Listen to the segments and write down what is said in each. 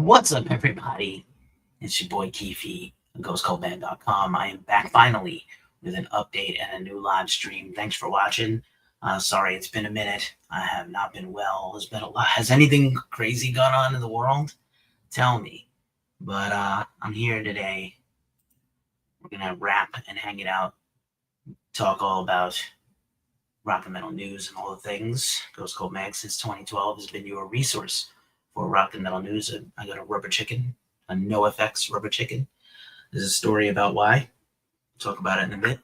What's up, everybody? It's your boy Keefe, GhostColdBand.com. I am back finally with an update and a new live stream. Thanks for watching. Sorry, it's been a minute. I have not been well. There's been a lot. Has anything crazy gone on in the world? Tell me. But I'm here today. We're gonna rap and hang it out, talk all about rock and metal news and all the things. Ghost Cold Mag since 2012 has been your resource for rock and metal news. I got a rubber chicken, a NoFX rubber chicken. There's a story about why. I'll talk about it in a bit.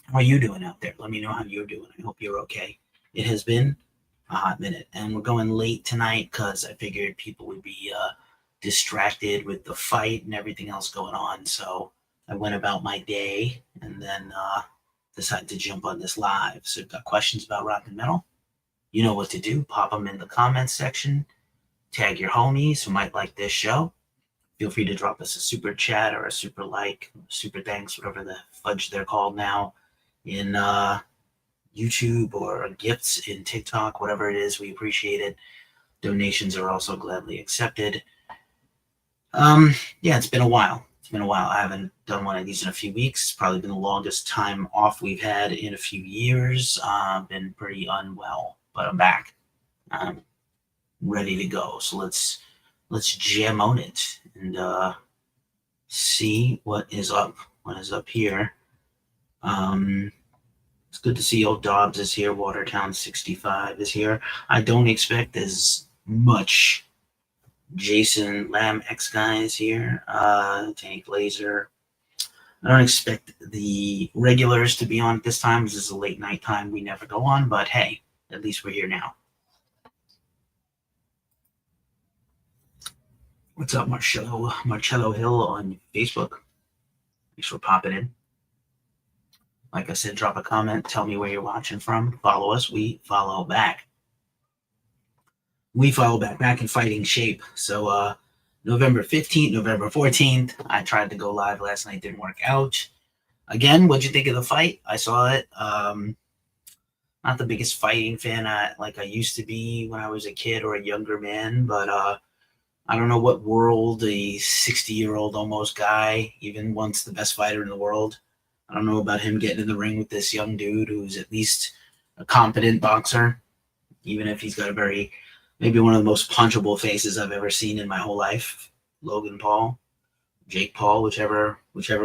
How are you doing out there? Let me know how you're doing. I hope you're okay. It has been a hot minute, and we're going late tonight because I figured people would be distracted with the fight and everything else going on. So I went about my day and then decided to jump on this live. So if you've got questions about rock and metal, you know what to do. Pop them in the comments section. Tag your homies who might like this show. Feel free to drop us a super chat or a super like, super thanks, whatever the fudge they're called now, in YouTube, or gifts in TikTok, whatever it is. We appreciate it. Donations are also gladly accepted. Yeah, it's been a while. I haven't done one of these in a few weeks. It's probably been the longest time off we've had in a few years. Been pretty unwell, but I'm back. I'm ready to go. So let's jam on it and see what is up. What is up here? It's good to see old Dobbs is here. Watertown 65 is here. I don't expect as much. Jason Lamb X guy is here. Tank Laser. I don't expect the regulars to be on at this time. This is a late night time. We never go on, but hey, at least we're here now. What's up, Marcello Hill on Facebook? Thanks for popping in. Like I said, drop a comment. Tell me where you're watching from. Follow us. We follow back. Back in fighting shape. So November 15th, November 14th, I tried to go live last night. Didn't work out. Again, what'd you think of the fight? I saw it. Not the biggest fighting fan like I used to be when I was a kid or a younger man, but I don't know what world a 60-year-old almost guy even wants the best fighter in the world. I don't know about him getting in the ring with this young dude who's at least a competent boxer, even if he's got maybe one of the most punchable faces I've ever seen in my whole life. Logan Paul, Jake Paul, whichever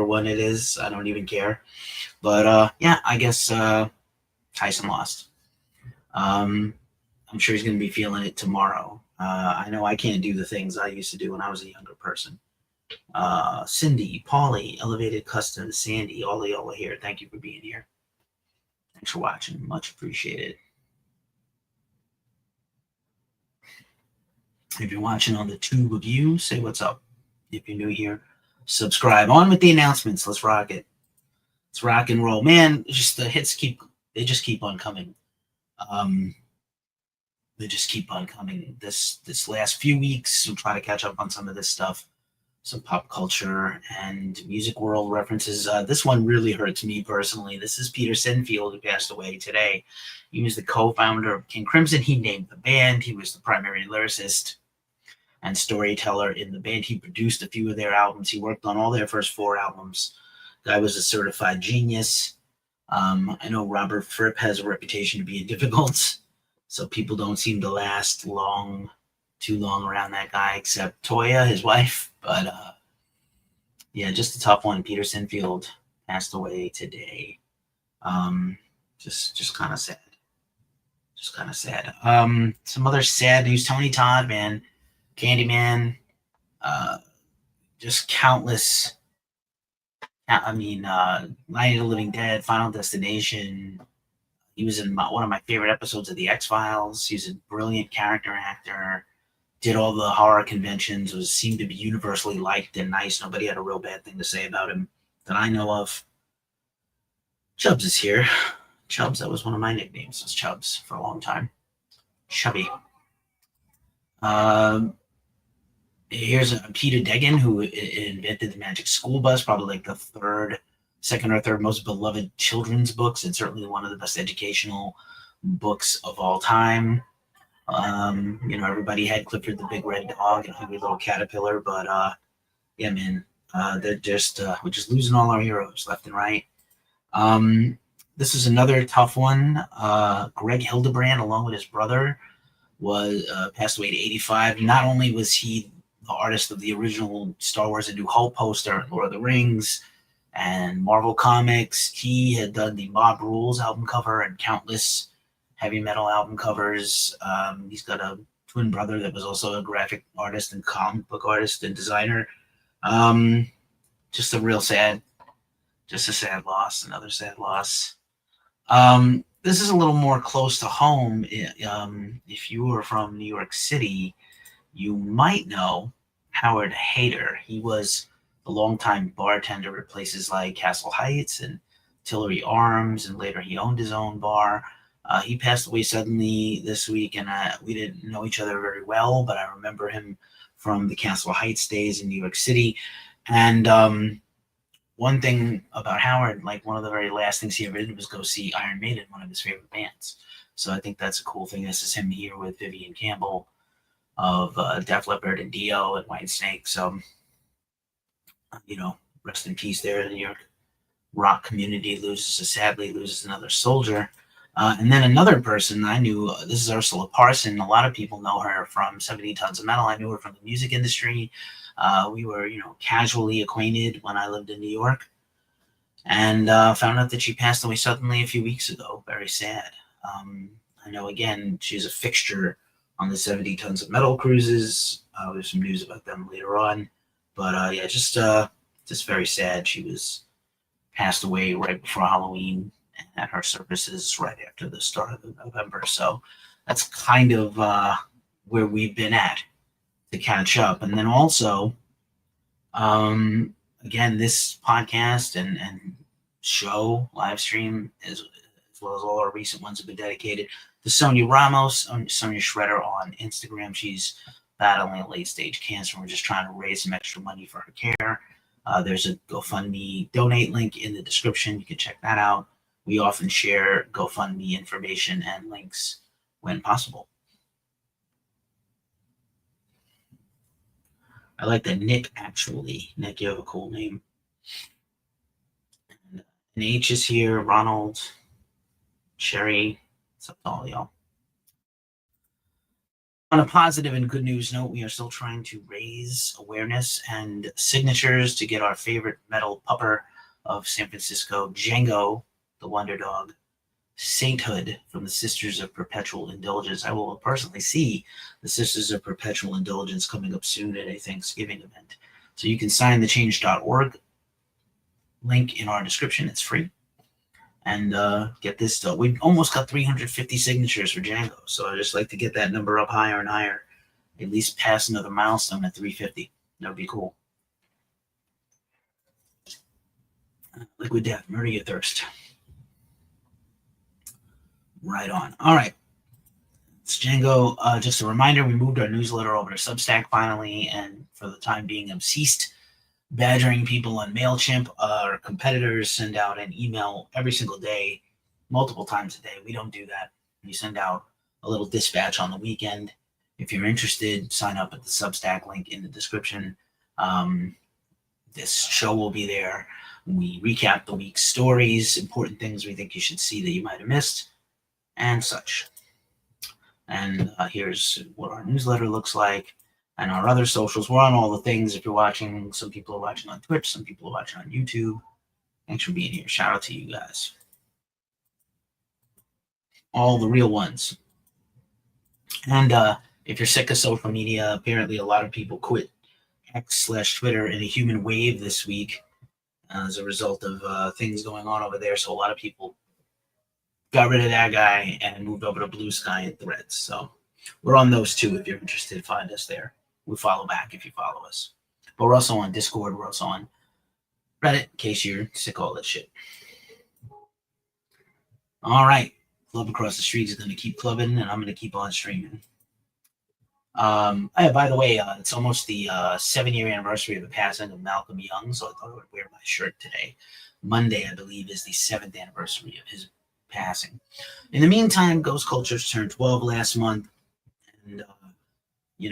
one it is. I don't even care. But yeah, I guess Tyson lost. I'm sure he's going to be feeling it tomorrow. I know I can't do the things I used to do when I was a younger person. Cindy, Paulie, Elevated Custom, Sandy, all of y'all are here. Thank you for being here. Thanks for watching. Much appreciated. If you're watching on the tube of you, say what's up. If you're new here, subscribe. On with the announcements. Let's rock it. Let's rock and roll. Man, just the hits keep on coming. They just keep on coming. This last few weeks, we'll try to catch up on some of this stuff. Some pop culture and music world references. This one really hurts me personally. This is Peter Sinfield, who passed away today. He was the co-founder of King Crimson. He named the band. He was the primary lyricist and storyteller in the band. He produced a few of their albums. He worked on all their first 4 albums. Guy was a certified genius. I know Robert Fripp has a reputation to be difficult, so people don't seem to last too long around that guy, except Toya, his wife. But yeah, just a tough one. Peter Sinfield passed away today. Just kind of sad. Some other sad news. Tony Todd, man. Candyman, just countless. Night of the Living Dead, Final Destination. He was in one of my favorite episodes of The X-Files. He's a brilliant character actor. Did all the horror conventions. Seemed to be universally liked and nice. Nobody had a real bad thing to say about him that I know of. Chubbs is here. Chubbs, that was one of my nicknames. Was Chubbs for a long time. Chubby. Here's Peter Deggan, who invented the Magic School Bus, probably like the second or third most beloved children's books, and certainly one of the best educational books of all time. Everybody had Clifford the Big Red Dog and Hungry Little Caterpillar, but yeah, man, we're just losing all our heroes left and right. This is another tough one. Greg Hildebrand, along with his brother, was passed away at 85. Not only was he the artist of the original Star Wars: A New Hope poster, Lord of the Rings, and Marvel Comics, he had done the Mob Rules album cover and countless heavy metal album covers. He's got a twin brother that was also a graphic artist and comic book artist and designer. Just a sad loss, another sad loss. This is a little more close to home. If you were from New York City, you might know Howard Hayter. He was a longtime bartender at places like Castle Heights and Tillery Arms, and later he owned his own bar. He passed away suddenly this week, and we didn't know each other very well, but I remember him from the Castle Heights days in New York City. And one thing about Howard, like one of the very last things he ever did was go see Iron Maiden, one of his favorite bands. So I think that's a cool thing. This is him here with Vivian Campbell of Def Leppard and Dio and Whitesnake. So, rest in peace there. The New York rock community sadly loses another soldier. And then another person I knew, this is Ursula Parson. A lot of people know her from 70 Tons of Metal. I knew her from the music industry. We were, casually acquainted when I lived in New York, and found out that she passed away suddenly a few weeks ago. Very sad. I know, again, she's a fixture on the 70 Tons of Metal cruises. There's some news about them later on. But yeah, just very sad. She was passed away right before Halloween, and at her services right after the start of November. So that's kind of where we've been at to catch up. And then also, again, this podcast and show, live stream, as well as all our recent ones have been dedicated to Sonia Ramos, Sonia Shredder on Instagram. She's battling a late-stage cancer. We're just trying to raise some extra money for her care. There's a GoFundMe donate link in the description. You can check that out. We often share GoFundMe information and links when possible. I like that Nick, actually. Nick, you have a cool name. And H is here, Ronald, Sherry. What's up to all y'all? On a positive and good news note, we are still trying to raise awareness and signatures to get our favorite metal pupper of San Francisco, Django, the Wonder Dog, Sainthood from the Sisters of Perpetual Indulgence. I will personally see the Sisters of Perpetual Indulgence coming up soon at a Thanksgiving event. So you can sign the change.org link in our description. It's free. And get this done. We've almost got 350 signatures for Django. So I just like to get that number up higher and higher. At least pass another milestone at 350. That would be cool. Liquid Death, murder your thirst. Right on. All right. It's Django. Just a reminder, we moved our newsletter over to Substack finally, and for the time being, have ceased badgering people on MailChimp. Our competitors send out an email every single day, multiple times a day. We don't do that. We send out a little dispatch on the weekend. If you're interested, sign up at the Substack link in the description. This show will be there. We recap the week's stories, important things we think you should see that you might have missed, and such. And here's what our newsletter looks like, and our other socials. We're on all the things. If you're watching, some people are watching on Twitch, some people are watching on YouTube. Thanks for being here. Shout out to you guys. All the real ones. And if you're sick of social media, apparently a lot of people quit X/Twitter in a human wave this week as a result of things going on over there. So a lot of people got rid of that guy and moved over to Blue Sky and Threads. So we're on those too. If you're interested, find us there. We follow back if you follow us. But we're also on Discord. We're also on Reddit in case you're sick of all that shit. All right. Club Across the Street is going to keep clubbing, and I'm going to keep on streaming. By the way, it's almost the 7-year anniversary of the passing of Malcolm Young, so I thought I would wear my shirt today. Monday, I believe, is the 7th anniversary of his passing. In the meantime, Ghost Cultures turned 12 last month. And,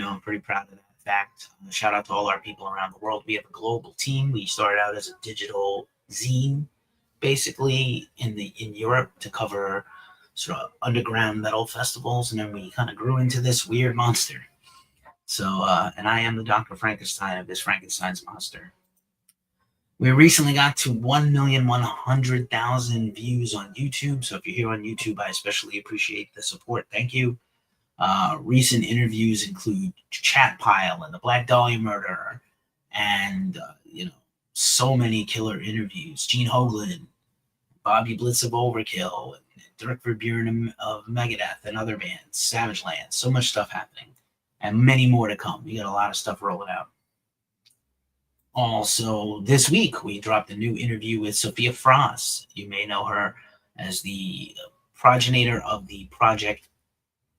I'm pretty proud of that fact. Shout out to all our people around the world. We have a global team. We started out as a digital zine, basically in Europe to cover sort of underground metal festivals, and then we kind of grew into this weird monster. So, and I am the Dr. Frankenstein of this Frankenstein's monster. We recently got to 1,100,000 views on YouTube. So if you're here on YouTube, I especially appreciate the support. Thank you. Recent interviews include Chat Pile and the Black Dahlia Murder, and so many killer interviews. Gene Hoglan, Bobby Blitz of Overkill, and Dirk Verbeuren of Megadeth and other bands, Savage Land. So much stuff happening, and many more to come. We got a lot of stuff rolling out. Also, this week, we dropped a new interview with Sophia Frost. You may know her as the progenitor of the project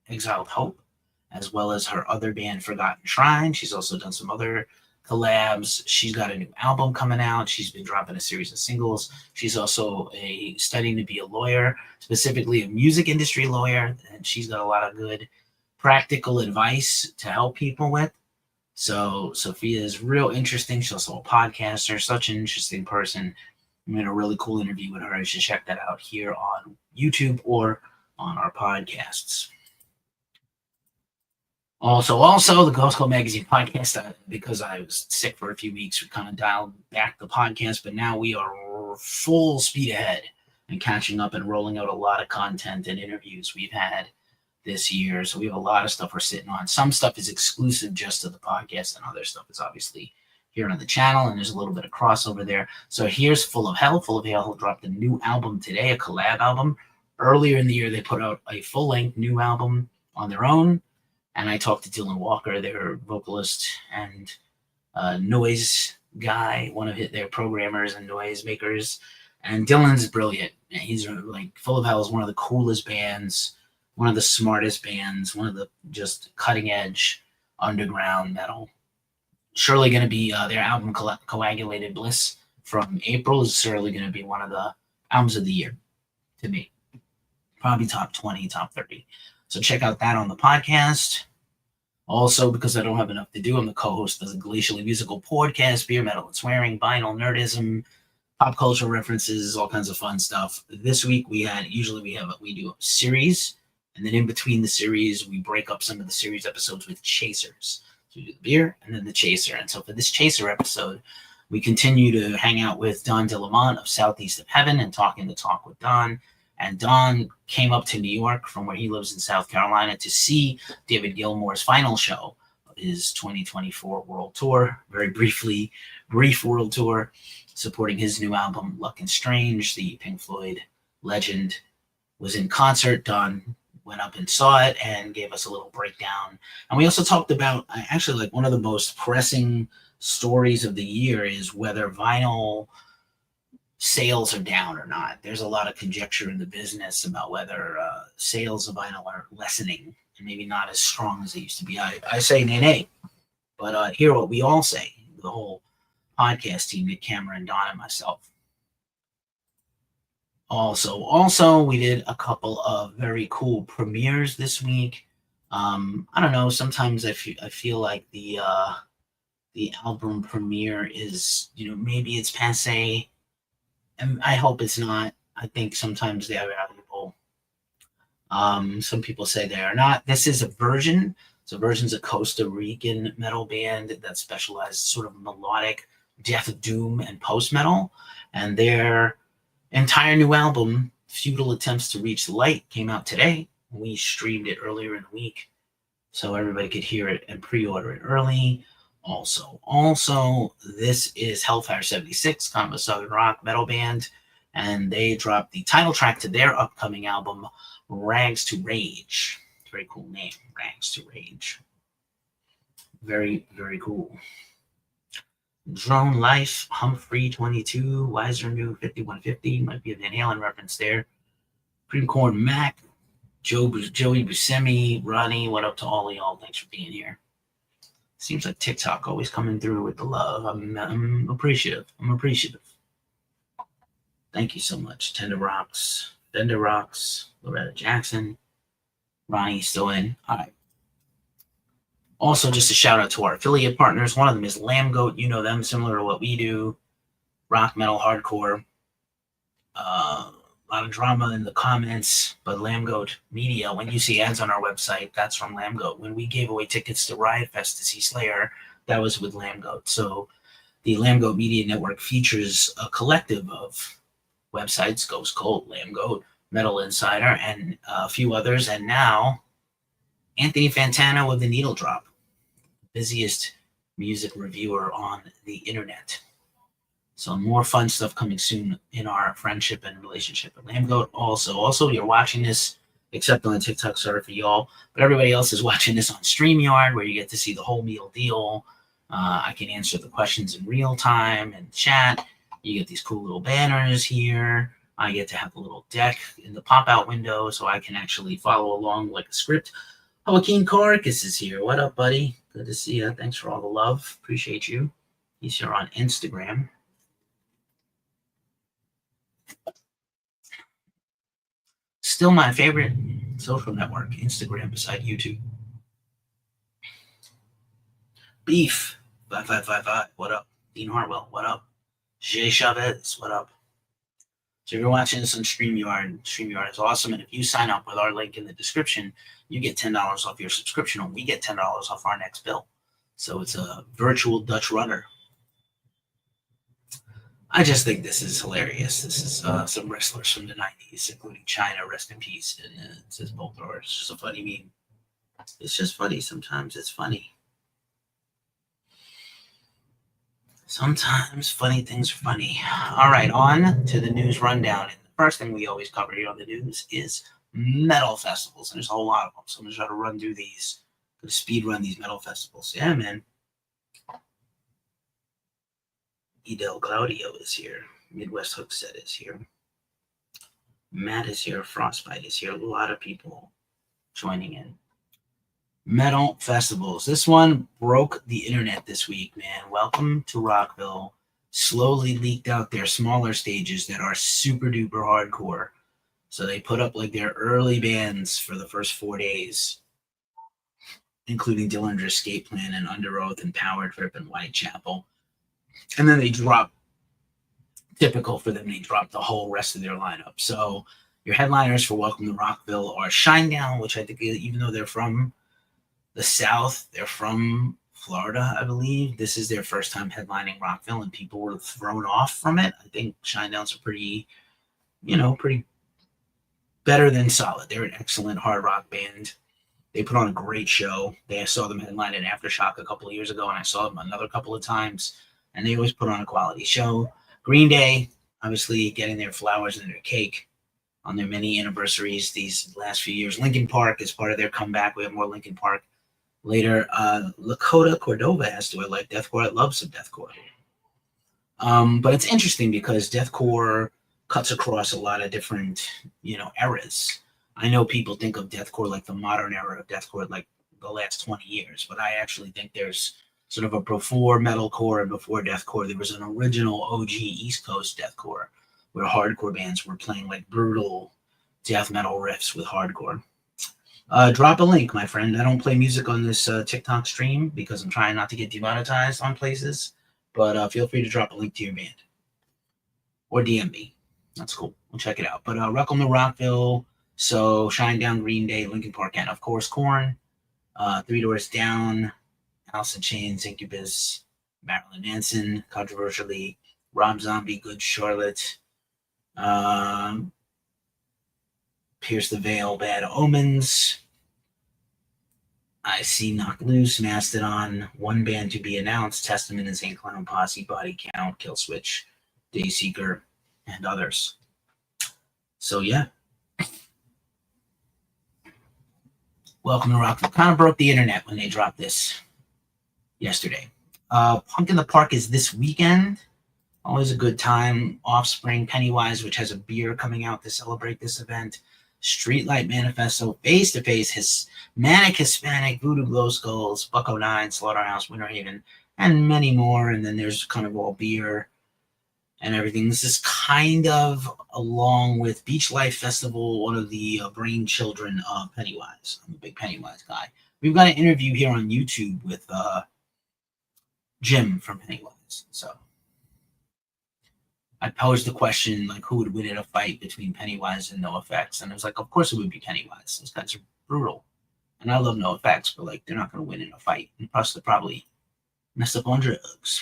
Exiled Hope, as well as her other band, Forgotten Shrine. She's also done some other collabs. She's got a new album coming out. She's been dropping a series of singles. She's also studying to be a lawyer, specifically a music industry lawyer, and she's got a lot of good practical advice to help people with. So Sophia is real interesting. She's also a podcaster, such an interesting person. We made a really cool interview with her. You should check that out here on YouTube or on our podcasts. Also, the Ghost Club Magazine podcast, because I was sick for a few weeks, we kind of dialed back the podcast, but now we are full speed ahead and catching up and rolling out a lot of content and interviews we've had this year. So we have a lot of stuff we're sitting on. Some stuff is exclusive just to the podcast, and other stuff is obviously here on the channel, and there's a little bit of crossover there. So here's Full of Hell. Full of Hell dropped a new album today, a collab album. Earlier in the year, they put out a full-length new album on their own, and I talked to Dylan Walker, their vocalist and noise guy, one of their programmers and noise makers. And Dylan's brilliant. He's like, Full of Hell is one of the coolest bands, one of the smartest bands, one of the just cutting edge underground metal. Surely going to be their album Coagulated Bliss from April is surely going to be one of the albums of the year to me. Probably top 20, top 30. So check out that on the podcast. Also, because I don't have enough to do, I'm the co-host of the Glacially Musical podcast, Beer, Metal, and Swearing, Vinyl, Nerdism, pop culture references, all kinds of fun stuff. This week we do a series, and then in between the series, we break up some of the series episodes with chasers. So we do the beer and then the chaser. And so for this chaser episode, we continue to hang out with Don DeLamont of Southeast of Heaven and Talking the Talk with Don. And Don came up to New York from where he lives in South Carolina to see David Gilmour's final show of his 2024 world tour, brief world tour, supporting his new album, Luck and Strange. The Pink Floyd legend was in concert. Don went up and saw it and gave us a little breakdown. And we also talked about, actually, like, one of the most pressing stories of the year is whether vinyl sales are down or not. There's a lot of conjecture in the business about whether sales of vinyl are lessening and maybe not as strong as they used to be. I say nay, but hear what we all say, the whole podcast team, Nick, Cameron, Don, and myself. Also, we did a couple of very cool premieres this week. I don't know. Sometimes I feel like the album premiere is, maybe it's passé. And I hope it's not. I think sometimes they are valuable. Some people say they are not. This is a Version. So Version's a Costa Rican metal band that specializes sort of melodic death, doom, and post-metal. And their entire new album, Futile Attempts to Reach the Light, came out today. We streamed it earlier in the week so everybody could hear it and pre-order it early. Also, this is Hellfire 76, kind of a southern rock metal band, and they dropped the title track to their upcoming album, Rags to Rage. Very cool name, Rags to Rage. Very, very cool. Drone Life, Humphrey 22, Wiser New 5150, might be a Van Halen reference there. Cream Corn Mac, Joey Buscemi, Ronnie, what up to all of y'all? Thanks for being here. Seems like Tik Tok always coming through with the love. I'm appreciative. Thank you so much. Fender Rocks, Loretta Jackson, Ronnie still in. All right. Also, just a shout out to our affiliate partners. One of them is Lambgoat. You know them, similar to what we do. Rock, metal, hardcore. A lot of drama in the comments, but Lambgoat Media, when you see ads on our website, that's from Lambgoat. When we gave away tickets to Riot Fest to see Slayer, that was with Lambgoat. So the Lambgoat Media Network features a collective of websites, Ghost Cult, Lambgoat, Metal Insider, and a few others. And now, Anthony Fantano of The Needle Drop, busiest music reviewer on the internet. So more fun stuff coming soon in our friendship and relationship with Lambgoat. Also, you're watching this, except on the TikTok, sorry for y'all, but everybody else is watching this on StreamYard, where you get to see the whole meal deal. I can answer the questions in real time and chat. You get these cool little banners here. I get to have a little deck in the pop-out window so I can actually follow along like a script. Joaquin Caracas is here. What up, buddy? Good to see you. Thanks for all the love. Appreciate you. He's here on Instagram. Still my favorite social network, Instagram, beside YouTube. Beef, 5555, what up? Dean Hartwell, what up? Jay Chavez, what up? So if you're watching this on StreamYard, StreamYard is awesome. And if you sign up with our link in the description, you get $10 off your subscription, and we get $10 off our next bill. So it's a virtual Dutch rudder. I just think this is hilarious. This is some wrestlers from the 90s, including China, rest in peace. And it says both, or it's just a funny meme. It's just funny. Sometimes it's funny. Sometimes funny things are funny. All right, on to the news rundown. And the first thing we always cover here on the news is metal festivals. And there's a whole lot of them. So I'm going to try to run through these. I'm going to speed run these metal festivals. Yeah, man. Edel Claudio is here. Midwest Hookset is here. Matt is here. Frostbite is here. A lot of people joining in. Metal festivals. This one broke the internet this week, man. Welcome to Rockville. Slowly leaked out their smaller stages that are super duper hardcore. So they put up like their early bands for the first 4 days, including Dillinger Escape Plan and Under Oath and Power Trip and Whitechapel. And then they drop, typical for them, they drop the whole rest of their lineup. So your headliners for Welcome to Rockville are Shinedown, which I think, even though they're from the South, they're from Florida, I believe. This is their first time headlining Rockville, and people were thrown off from it. I think Shinedown's a pretty better than solid. They're an excellent hard rock band. They put on a great show. I saw them headline at Aftershock a couple of years ago, and I saw them another couple of times, and they always put on a quality show. Green Day, obviously getting their flowers and their cake on their many anniversaries these last few years. Linkin Park is part of their comeback. We have more Linkin Park later. Lakota Cordova asked, do I like deathcore? I love some deathcore. But it's interesting because deathcore cuts across a lot of different, eras. I know people think of deathcore like the modern era of deathcore, like the last 20 years, but I actually think there's sort of a before metalcore and before deathcore. There was an original OG East Coast deathcore where hardcore bands were playing like brutal death metal riffs with hardcore. Drop a link, my friend. I don't play music on this TikTok stream because I'm trying not to get demonetized on places, but feel free to drop a link to your band or DM me. That's cool. We'll check it out. But Welcome to Rockville, so Shinedown, Green Day, Linkin Park, and of course Korn. Three Doors Down, Alice in Chains, Incubus, Marilyn Manson, controversially, Rob Zombie, Good Charlotte, Pierce the Veil, Bad Omens, I See Knock Loose, Mastodon, One Band to Be Announced, Testament and St. Clown Posse, Body Count, Killswitch, Dayseeker, and others. So yeah. Welcome to Rockville. Kind of broke the internet when they dropped this yesterday. Punk in the Park is this weekend. Always a good time. Offspring, Pennywise, which has a beer coming out to celebrate this event. Streetlight Manifesto, Face to Face, his Manic Hispanic, Voodoo Glow Skulls, Bucko 9, Slaughterhouse, Winter Haven, and many more. And then there's kind of all beer and everything. This is kind of along with Beach Life Festival, one of the brain children of Pennywise. I'm a big Pennywise guy. we've got an interview here on YouTube with Jim from Pennywise. So I posed the question, like, who would win in a fight between Pennywise and NoFX? And I was like, of course it would be Pennywise. Those guys are brutal. And I love NoFX, but, like, they're not going to win in a fight. And plus, they're probably messed up on drugs.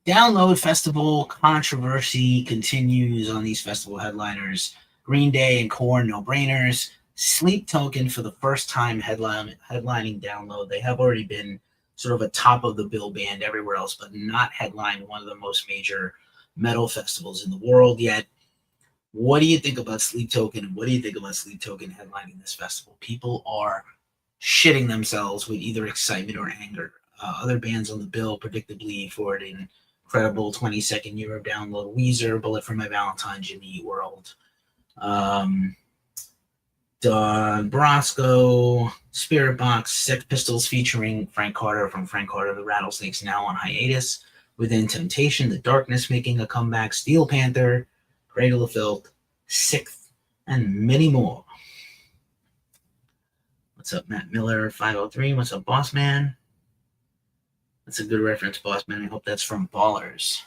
Download festival controversy continues on these festival headliners. Green Day and Korn, no-brainers. Sleep Token for the first time headlining Download. They have already been sort of a top-of-the-bill band everywhere else, but not headlined one of the most major metal festivals in the world yet. What do you think about Sleep Token, and what do you think about Sleep Token headlining this festival? People are shitting themselves with either excitement or anger. Other bands on the bill, predictably, for an incredible 22nd year of Download: Weezer, Bullet for My Valentine, Jimmy Eat World, Don Brasco, Spirit Box, Sex Pistols featuring Frank Carter from Frank Carter, the Rattlesnakes, now on hiatus, Within Temptation, The Darkness making a comeback, Steel Panther, Cradle of Filth, Sixth, and many more. What's up, Matt Miller, 503? What's up, Boss Man? That's a good reference, Boss Man. I hope that's from Ballers.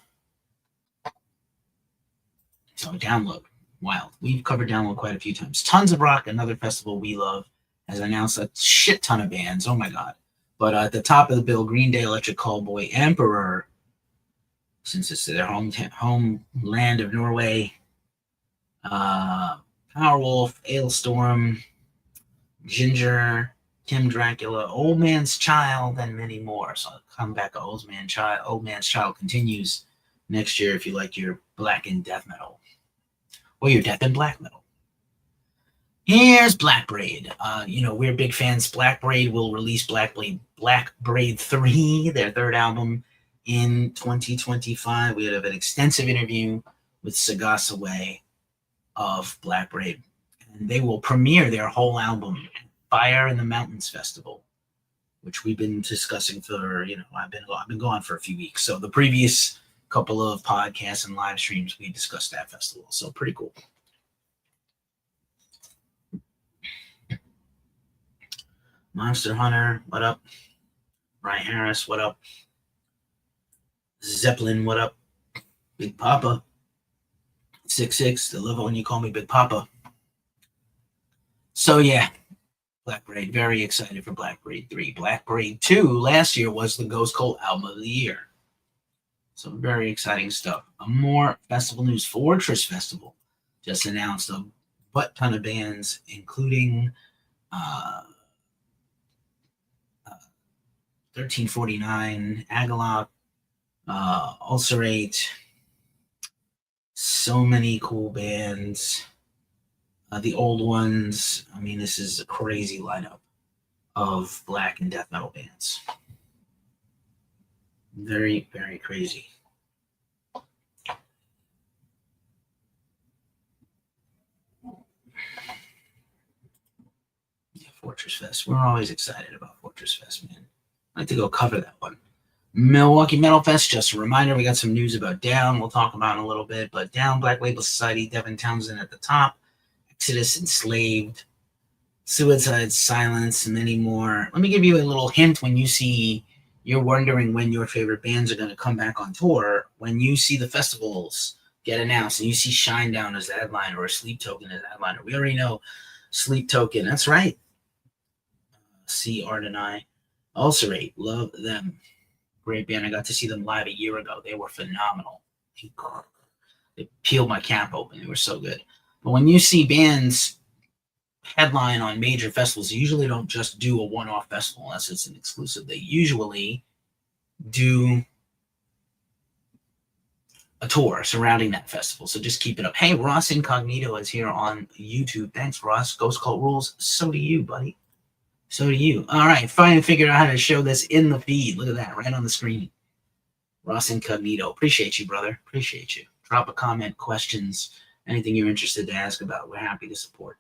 So Download. Wild. We've covered Download quite a few times. Tons of Rock, another festival we love, has announced a shit ton of bands. Oh my God. But at the top of the bill, Green Day, Electric Callboy, Emperor, since it's their homeland of Norway, Powerwolf, Ailstorm, Ginger, Tim Dracula, Old Man's Child, and many more. So I'll come back. Old Man's Child continues next year if you like your black and death metal. Or your death and black metal. Here's Black Braid. We're big fans. Black Braid will release Black Braid 3, their third album, in 2025. We have an extensive interview with Sagasa Way of Black Braid. And they will premiere their whole album at Fire in the Mountains Festival, which we've been discussing for, I've been gone for a few weeks. So the previous couple of podcasts and live streams, we discussed that festival. So pretty cool. Monster Hunter, what up? Ryan Harris, what up? Zeppelin, what up? Big Papa. 66, I love it when you call me Big Papa. So yeah, Black Braid, very excited for Black Braid 3. Black Braid 2 last year was the Ghost Cult Album of the Year. So very exciting stuff. More festival news. Fortress Festival just announced a butt ton of bands, including 1349, Agalok, Ulcerate. So many cool bands. The old ones. I mean, this is a crazy lineup of black and death metal bands. Very, very crazy. Yeah, Fortress Fest. We're always excited about Fortress Fest, man. I'd like to go cover that one. Milwaukee Metal Fest, just a reminder, we got some news about Down. We'll talk about in a little bit. But Down, Black Label Society, Devin Townsend at the top. Exodus, Enslaved. Suicide, Silence, and many more. Let me give you a little hint when you're wondering when your favorite bands are going to come back on tour. When you see the festivals get announced and you see Shinedown as the headliner or Sleep Token as the headliner, we already know Sleep Token. That's right. C. Art and I. Ulcerate, love them. Great band. I got to see them live a year ago. They were phenomenal. They peeled my cap open. They were so good. But when you see bands headline on major festivals, they usually don't just do a one-off festival unless it's an exclusive. They usually do a tour surrounding that festival. So just keep it up. Hey, Ross Incognito is here on YouTube. Thanks, Ross. Ghost Cult rules. So do you, buddy. So do you. All right, finally figured out how to show this in the feed. Look at that, right on the screen. Ross Incognito. Appreciate you, brother. Appreciate you. Drop a comment, questions, anything you're interested to ask about. We're happy to support.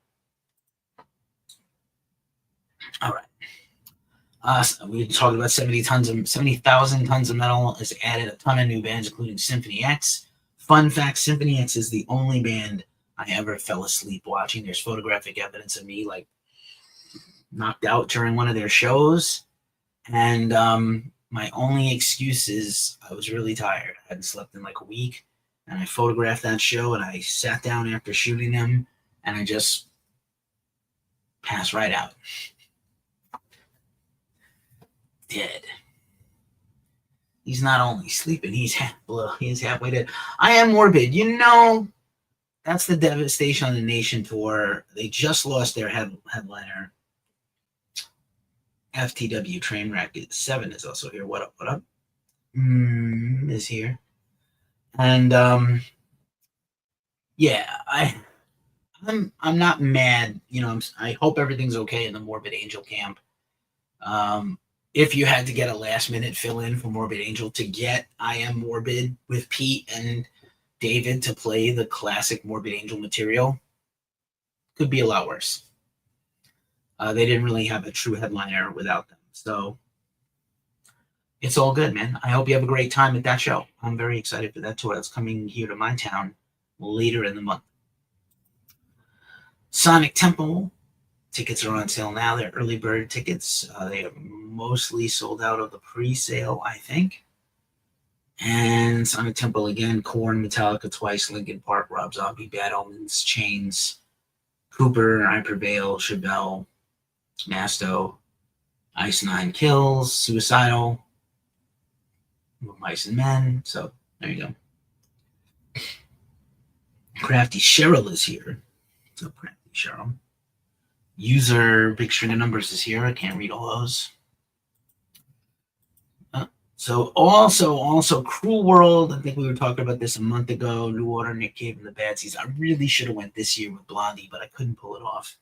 All right. We talked about 70,000 tons of metal. Has added a ton of new bands, including Symphony X. Fun fact, Symphony X is the only band I ever fell asleep watching. There's photographic evidence of me, like, knocked out during one of their shows. And my only excuse is I was really tired. I hadn't slept in like a week. And I photographed that show, and I sat down after shooting them, and I just passed right out. Dead. He's not only sleeping, he's halfway dead. I Am Morbid. You know, that's the devastation on the nation tour. They just lost their headliner. FTW Trainwreck 7 is also here. What up? What up? Is here. And yeah, I'm not mad. You know, I hope everything's okay in the Morbid Angel camp. If you had to get a last minute fill in for Morbid Angel to get I Am Morbid with Pete and David to play the classic Morbid Angel material, could be a lot worse. They didn't really have a true headliner without them. So it's all good, man. I hope you have a great time at that show. I'm very excited for that tour that's coming here to my town later in the month. Sonic Temple. Tickets are on sale now. They're early bird tickets. They are mostly sold out of the pre-sale, I think. And Sonic Temple again, Korn, Metallica twice, Linkin Park, Rob Zombie, Bad Omens, Chains, Cooper, I Prevail, Chevelle, Masto, Ice Nine Kills, Suicidal, Mice and Men. So there you go. Crafty Cheryl is here. So Crafty Cheryl. User Big String of Numbers is here. I can't read all those. So also Cruel World. I think we were talking about this a month ago. New Order, Nick Cave, and the Bad Seeds. I really should have went this year with Blondie, but I couldn't pull it off.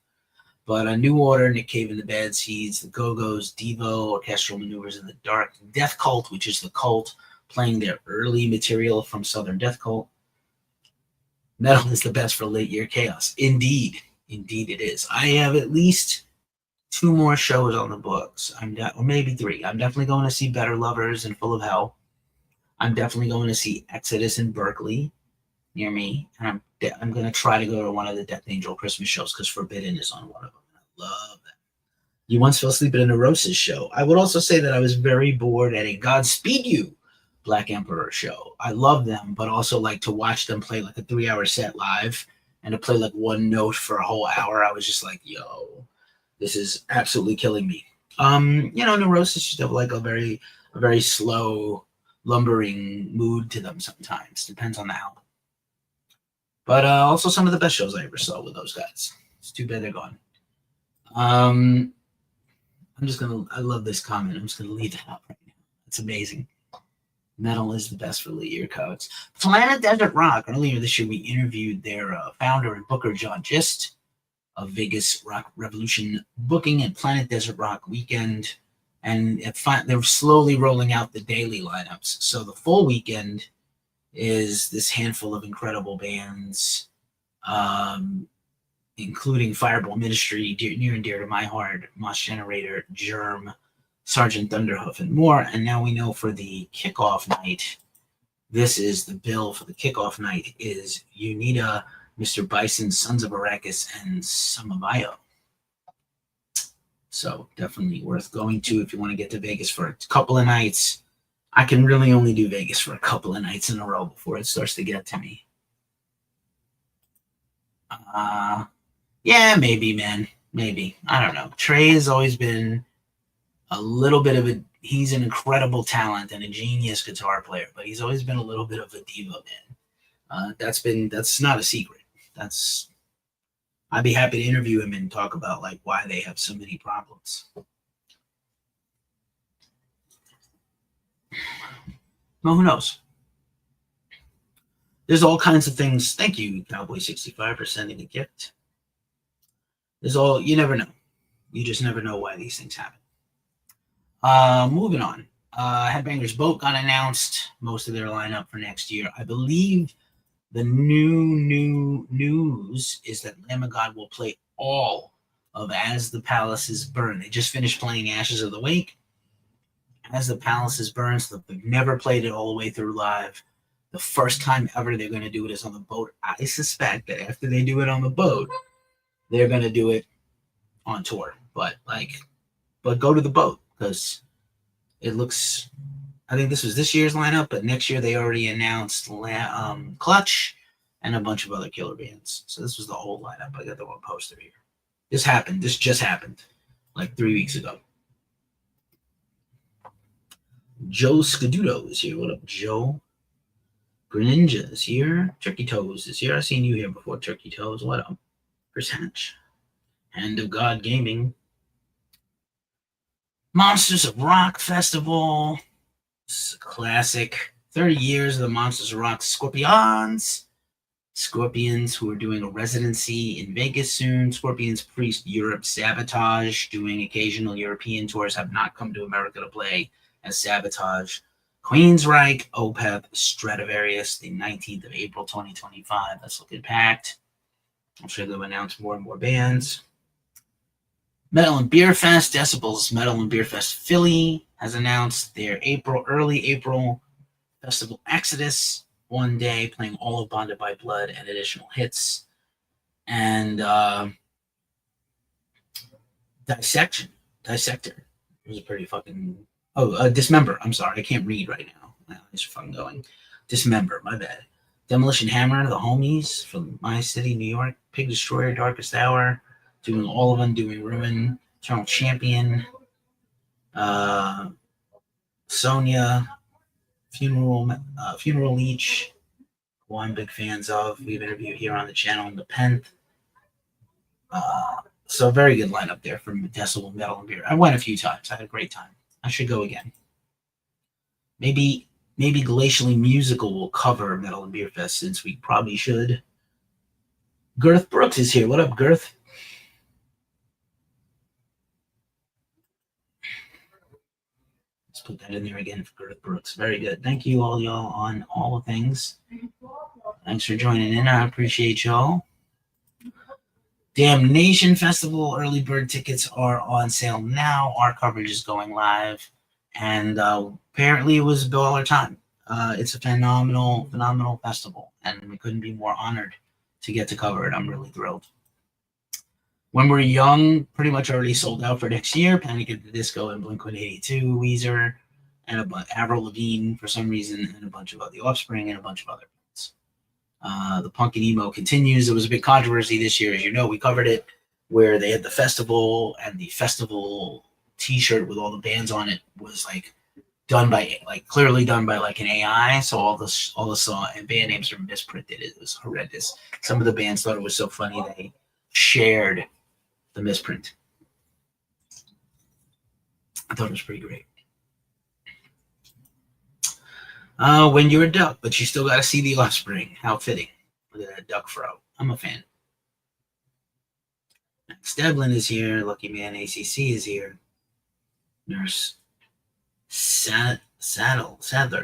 But a New Order, Nick Cave, and the Bad Seeds, the Go-Go's, Devo, Orchestral Maneuvers in the Dark, Death Cult, which is the Cult playing their early material from Southern Death Cult. Metal is the best for late year chaos. Indeed it is. I have at least 2 more shows on the books. Or maybe 3. I'm definitely going to see Better Lovers and Full of Hell. I'm definitely going to see Exodus in Berkeley near me. And I'm going to try to go to one of the Death Angel Christmas shows because Forbidden is on one of them. I love that. You once fell asleep at a Neurosis show. I would also say that I was very bored at a Godspeed You Black Emperor show. I love them, but also like to watch them play like a 3-hour set live and to play like one note for a whole hour. I was just like, yo, this is absolutely killing me. You know, Neurosis just have like a very slow, lumbering mood to them sometimes. Depends on the album. But also some of the best shows I ever saw with those guys. It's too bad they're gone. I love this comment. I'm just gonna leave it out right now. It's amazing. Metal is the best for late year codes. Planet Desert Rock. Earlier this year, we interviewed their founder and booker, John Gist, of Vegas Rock Revolution booking at Planet Desert Rock weekend. And they're slowly rolling out the daily lineups. So the full weekend is this handful of incredible bands, including Fireball Ministry, near and dear to my heart, Moss Generator, Germ, Sergeant Thunderhoof, and more. And now we know for the kickoff night, this is the bill for the kickoff night is Unita, Mr. Bison, Sons of Arrakis, and Samabayo. So definitely worth going to if you want to get to Vegas for a couple of nights. I can really only do Vegas for a couple of nights in a row before it starts to get to me. Yeah, maybe, man. Maybe. I don't know. Trey has always been a little bit of he's an incredible talent and a genius guitar player, but he's always been a little bit of a diva, man. That's not a secret. I'd be happy to interview him and talk about like why they have so many problems. Well, who knows? There's all kinds of things. Thank you, Cowboy65, for sending a gift. You never know. You just never know why these things happen. Moving on. Headbangers Boat got announced. Most of their lineup for next year. I believe the new news is that Lamb of God will play all of As the Palaces Burn. They just finished playing Ashes of the Wake. As the Palaces Burn, so they've never played it all the way through live. The first time ever they're going to do it is on the boat. I suspect that after they do it on the boat, they're going to do it on tour. but go to the boat because it looks. I think this was this year's lineup, but next year they already announced Clutch and a bunch of other killer bands. So this was the whole lineup. I got the one poster here. This happened. This just happened like 3 weeks ago. Joe Scaduto is here. What up, Joe? Greninja is here. Turkey Toes is here. I've seen you here before, Turkey Toes. What up? Chris Hatch. Hand of God Gaming. Monsters of Rock Festival. This is a classic. 30 years of the Monsters of Rock Scorpions. Scorpions, who are doing a residency in Vegas soon. Scorpions Priest Europe Sabotage, doing occasional European tours, have not come to America to play as Sabotage. Queensryche, Opeth, Stradivarius, the 19th of April, 2025. That's looking packed. I'm sure they'll announce more and more bands. Metal and Beer Fest, Decibel's Metal and Beer Fest Philly has announced their early April festival Exodus. One day, playing all of Bonded by Blood and additional hits. And Dissector. It was pretty fucking... Dismember. I'm sorry. I can't read right now. It's fun going. Dismember. My bad. Demolition Hammer, the homies from my city, New York. Pig Destroyer, Darkest Hour. Doing all of Undoing Ruin. Eternal Champion. Sonia. Funeral Leech, who I'm big fans of. We've interviewed here on the channel, The Penth. So very good lineup there from Decibel, Metal, and Beer. I went a few times. I had a great time. I should go again. Maybe Glacially Musical will cover Metal and Beer Fest, since we probably should. Girth Brooks is here. What up, Girth? Put that in there again for Girth Brooks. Very good. Thank you all y'all on all the things. Thanks for joining in. I appreciate y'all. Damnation Festival early bird tickets are on sale now. Our coverage is going live, and apparently it was $1 time. It's a phenomenal festival, and we couldn't be more honored to get to cover it. I'm really thrilled. When We're Young, pretty much already sold out for next year. Panic at the Disco and Blink-182, Weezer, and Avril Lavigne for some reason, and a bunch of The Offspring, and a bunch of other bands. The punk and emo continues. There was a big controversy this year, as you know. We covered it, where they had the festival, and the festival T-shirt with all the bands on it was clearly done by an AI. So all the song and band names are misprinted. It was horrendous. Some of the bands thought it was so funny they shared the misprint. I thought it was pretty great. When You're a Duck, but you still got to see The Offspring. How fitting. Look at that duck fro. I'm a fan. Max Devlin is here. Lucky Man ACC is here. Nurse Sadler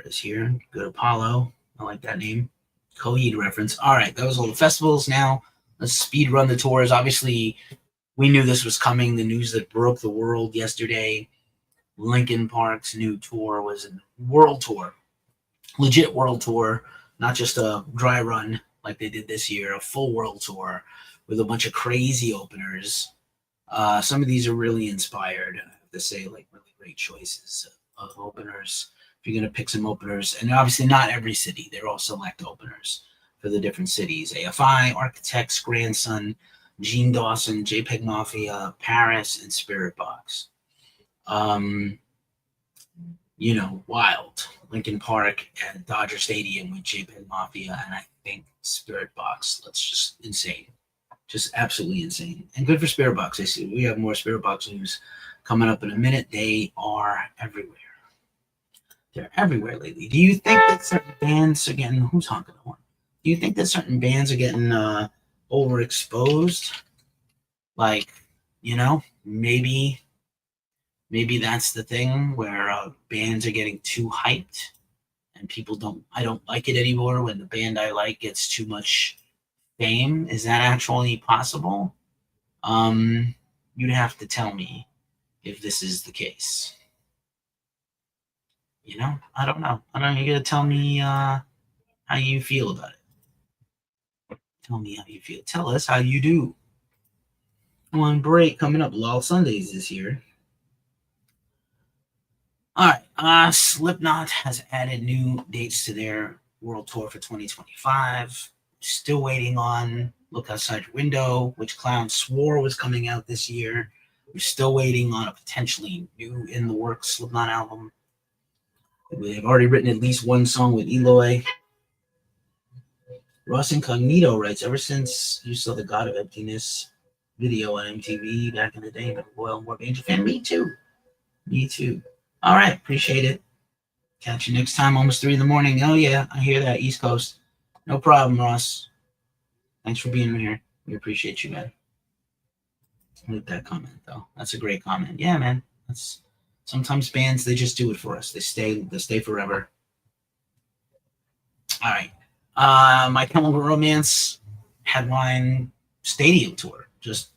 is here. Good Apollo. I like that name. Coheed reference. All right, that was all the festivals. Now let's speed run the tours. Obviously, we knew this was coming. The news that broke the world yesterday. Linkin Park's new tour was a world tour. Legit world tour. Not just a dry run like they did this year. A full world tour with a bunch of crazy openers. Some of these are really inspired. I have to say, really great choices of openers. If you're going to pick some openers. And obviously not every city. They're all select openers for the different cities. AFI, Architects, Grandson, Gene Dawson, JPEG Mafia, Paris, and Spirit Box. Wild. Linkin Park at Dodger Stadium with JPEG Mafia, and I think Spirit Box. That's just insane. Just absolutely insane. And good for Spirit Box. I see we have more Spirit Box news coming up in a minute. They are everywhere. They're everywhere lately. Do you think that certain bands are getting... Who's honking the horn? Do you think that certain bands are getting overexposed? Maybe that's the thing where bands are getting too hyped and I don't like it anymore when the band I like gets too much fame. Is that actually possible? You'd have to tell me if this is the case. I don't know. You gotta tell me how you feel about it. Tell me how you feel. Tell us how you do. One break coming up. LOL Sundays this year. All right. Slipknot has added new dates to their world tour for 2025. Still waiting on Look Outside Your Window, which Clown swore was coming out this year. We're still waiting on a potentially new in the works Slipknot album. They've already written at least one song with Eloy. Ross Incognito writes, ever since you saw the God of Emptiness video on MTV back in the day, I'm a loyal Morbid Angel fan. Me too. Me too. All right. Appreciate it. Catch you next time, almost 3 in the morning. Oh, yeah. I hear that. East Coast. No problem, Ross. Thanks for being here. We appreciate you, man. I like that comment, though. That's a great comment. Yeah, man. That's sometimes bands, they just do it for us. They stay forever. All right. My Chemical Romance headline stadium tour. Just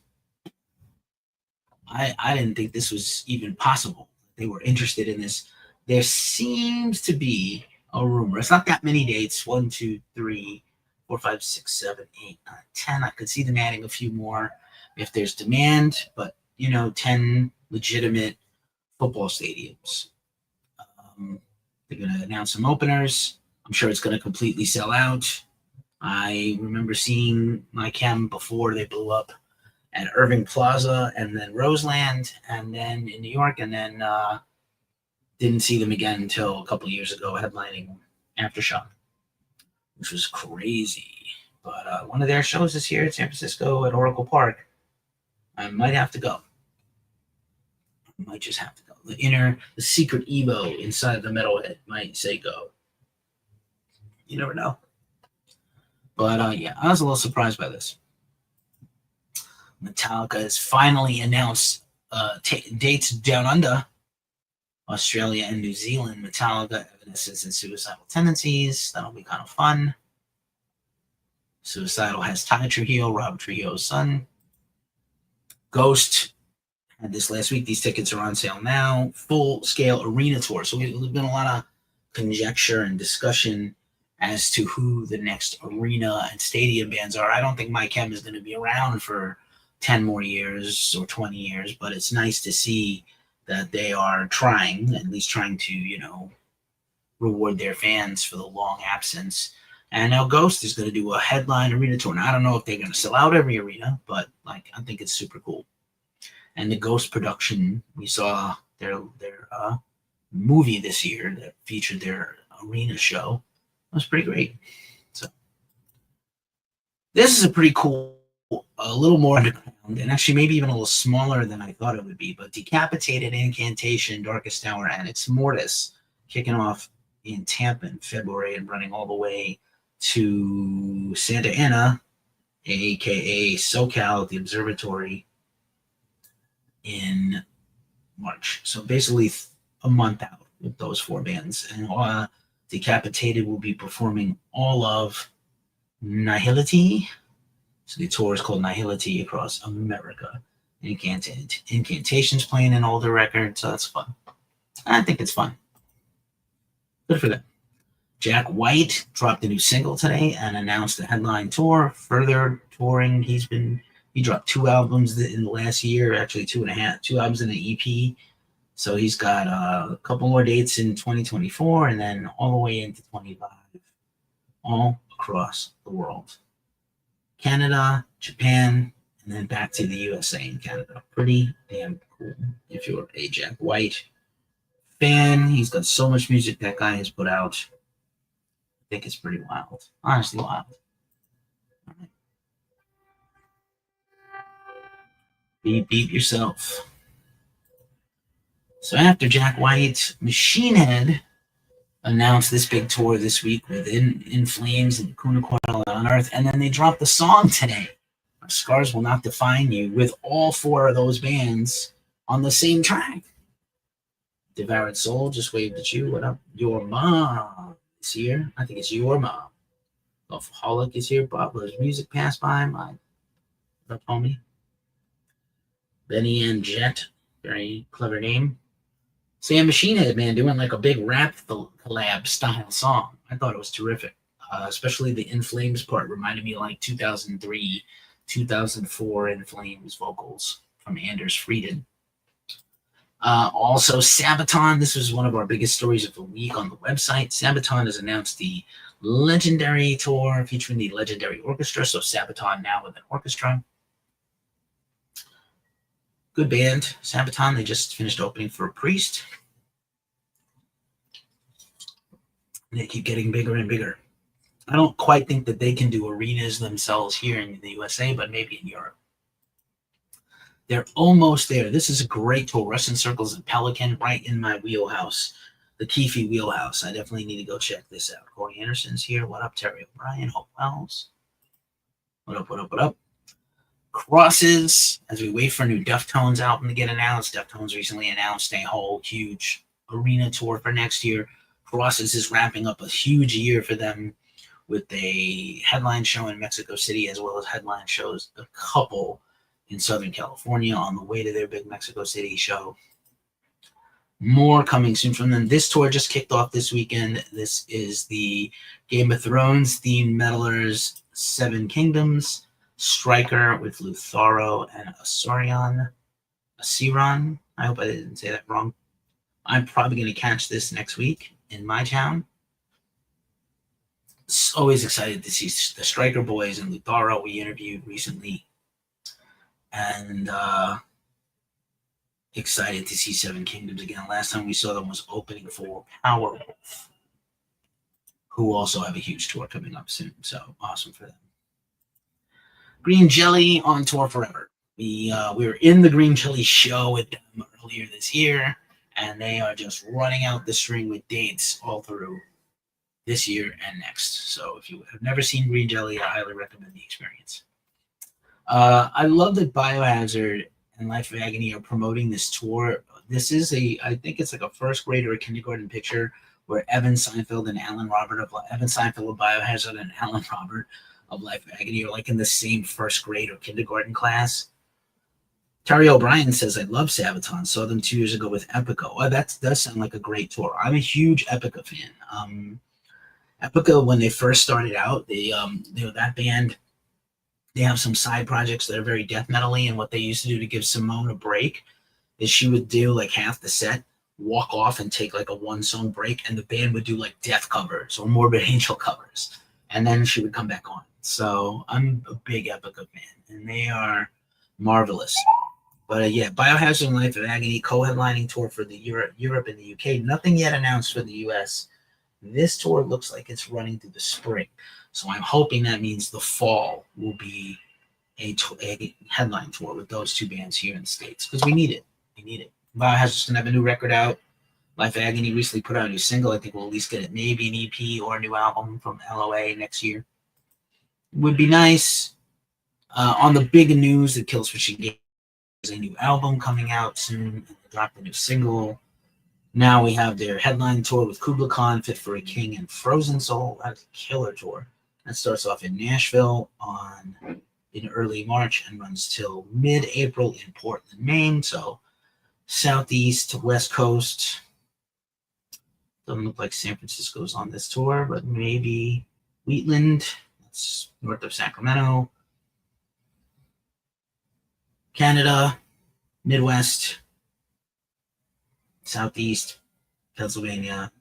I didn't think this was even possible. They were interested in this. There seems to be a rumor. It's not that many dates. 1, 2, 3, 4, 5, 6, 7, 8, 9, 10. I could see them adding a few more if there's demand, but 10 legitimate football stadiums. They're going to announce some openers. I'm sure it's going to completely sell out. I remember seeing my chem before they blew up at Irving Plaza and then Roseland and then in New York, and then didn't see them again until a couple of years ago headlining Aftershock, which was crazy. But one of their shows this year at San Francisco at Oracle Park, I might have to go. I might just have to go. The secret Evo inside the metalhead might say go. You never know. But yeah, I was a little surprised by this. Metallica has finally announced dates down under Australia and New Zealand. Metallica, Evanescence, and Suicidal Tendencies. That'll be kind of fun. Suicidal has Ty Trujillo, Rob Trujillo's son. Ghost had this last week. These tickets are on sale now. Full-scale arena tour. So there's been a lot of conjecture and discussion as to who the next arena and stadium bands are. I don't think My Chem is going to be around for 10 more years or 20 years, but it's nice to see that they are at least trying to, reward their fans for the long absence. And now Ghost is going to do a headline arena tour. Now, I don't know if they're going to sell out every arena, but I think it's super cool. And the Ghost production, we saw their movie this year that featured their arena show. It was pretty great. So this is a pretty cool, a little more underground, and actually maybe even a little smaller than I thought it would be. But Decapitated, Incantation, Darkest Hour, and Ex Mortis kicking off in Tampa in February and running all the way to Santa Ana, aka SoCal, at the Observatory in March. So basically a month out with those 4 bands. And Decapitated will be performing all of Nihility. So the tour is called Nihility across America. Incantation's playing an older record, so that's fun. I think it's fun. Good for them. Jack White dropped a new single today and announced a headline tour. Further touring, he dropped 2 albums in the last year, actually 2.5, 2 albums in an EP. So he's got a couple more dates in 2024 and then all the way into 25, all across the world. Canada, Japan, and then back to the USA and Canada. Pretty damn cool if you're a Jack White fan. He's got so much music that guy has put out. I think it's pretty wild. Honestly wild. All right. Beep yourself. So after Jack White, Machine Head announced this big tour this week with In Flames and Kuna Coil on Earth, and then they dropped the song today, Scars Will Not Define You, with all 4 of those bands on the same track. Devoured Soul just waved at you. What up? Your Mom is here. I think it's Your Mom. Loveholic is here. Bobler's Music passed by. What up, homie? Benny and Jet. Very clever name. Sam Machine Head, man, doing like a big rap collab style song. I thought it was terrific. Especially the In Flames part reminded me of like 2003, 2004 In Flames vocals from Anders Frieden. Also, Sabaton. This was one of our biggest stories of the week on the website. Sabaton has announced the Legendary Tour featuring the Legendary Orchestra. So Sabaton now with an orchestra. Good band, Sabaton. They just finished opening for Priest. They keep getting bigger and bigger. I don't quite think that they can do arenas themselves here in the USA, but maybe in Europe. They're almost there. This is a great tour. Russian Circles and Pelican, right in my wheelhouse. The Keefe wheelhouse. I definitely need to go check this out. Corey Anderson's here. What up, Terry O'Brien? Hope Wells. What up, what up, what up? Crosses, as we wait for a new Deftones album to get announced. Deftones recently announced a whole huge arena tour for next year. Crosses is wrapping up a huge year for them with a headline show in Mexico City, as well as headline shows, a couple in Southern California on the way to their big Mexico City show. More coming soon from them. This tour just kicked off this weekend. This is the Game of Thrones themed metalers, Seven Kingdoms, Striker with Lutharo and Osiron. I hope I didn't say that wrong. I'm probably going to catch this next week in my town. Always excited to see the Striker boys and Lutharo we interviewed recently. And excited to see Seven Kingdoms again. Last time we saw them was opening for Powerwolf, who also have a huge tour coming up soon. So awesome for them. Green Jelly on tour forever. We were in the Green Jelly show with them earlier this year, and they are just running out the string with dates all through this year and next. So if you have never seen Green Jelly, I highly recommend the experience. I love that Biohazard and Life of Agony are promoting this tour. This is I think it's like a first grade or a kindergarten picture where Evan Seinfeld and Alan Robert of Biohazard and Alan Robert of Life of Agony are like in the same first grade or kindergarten class. Terry O'Brien says, I love Sabaton. Saw them 2 years ago with Epica. Oh, that does sound like a great tour. I'm a huge Epica fan. Epica, when they first started out, they were that band. They have some side projects that are very death metal-y, and what they used to do to give Simone a break is she would do like half the set, walk off and take like a one-song break, and the band would do like death covers or Morbid Angel covers, and then she would come back on. So I'm a big Epica fan, and they are marvelous. But yeah, Biohazard and Life of Agony co-headlining tour for the Europe and the UK. Nothing yet announced for the US. This tour looks like it's running through the spring. So I'm hoping that means the fall will be a headline tour with those two bands here in the States, because we need it. We need it. Biohazard's going to have a new record out. Life of Agony recently put out a new single. I think we'll at least get it maybe an EP or a new album from LOA next year. Would be nice. On the big news, the Killswitch Engage is a new album coming out soon. They dropped a new single. Now we have their headline tour with Kubla Khan, Fit for a King, and Frozen Soul. That's a killer tour. That starts off in Nashville in early March and runs till mid-April in Portland, Maine. So southeast to west coast. Doesn't look like San Francisco's on this tour, but maybe Wheatland. That's north of Sacramento. Canada, Midwest, Southeast, Pennsylvania,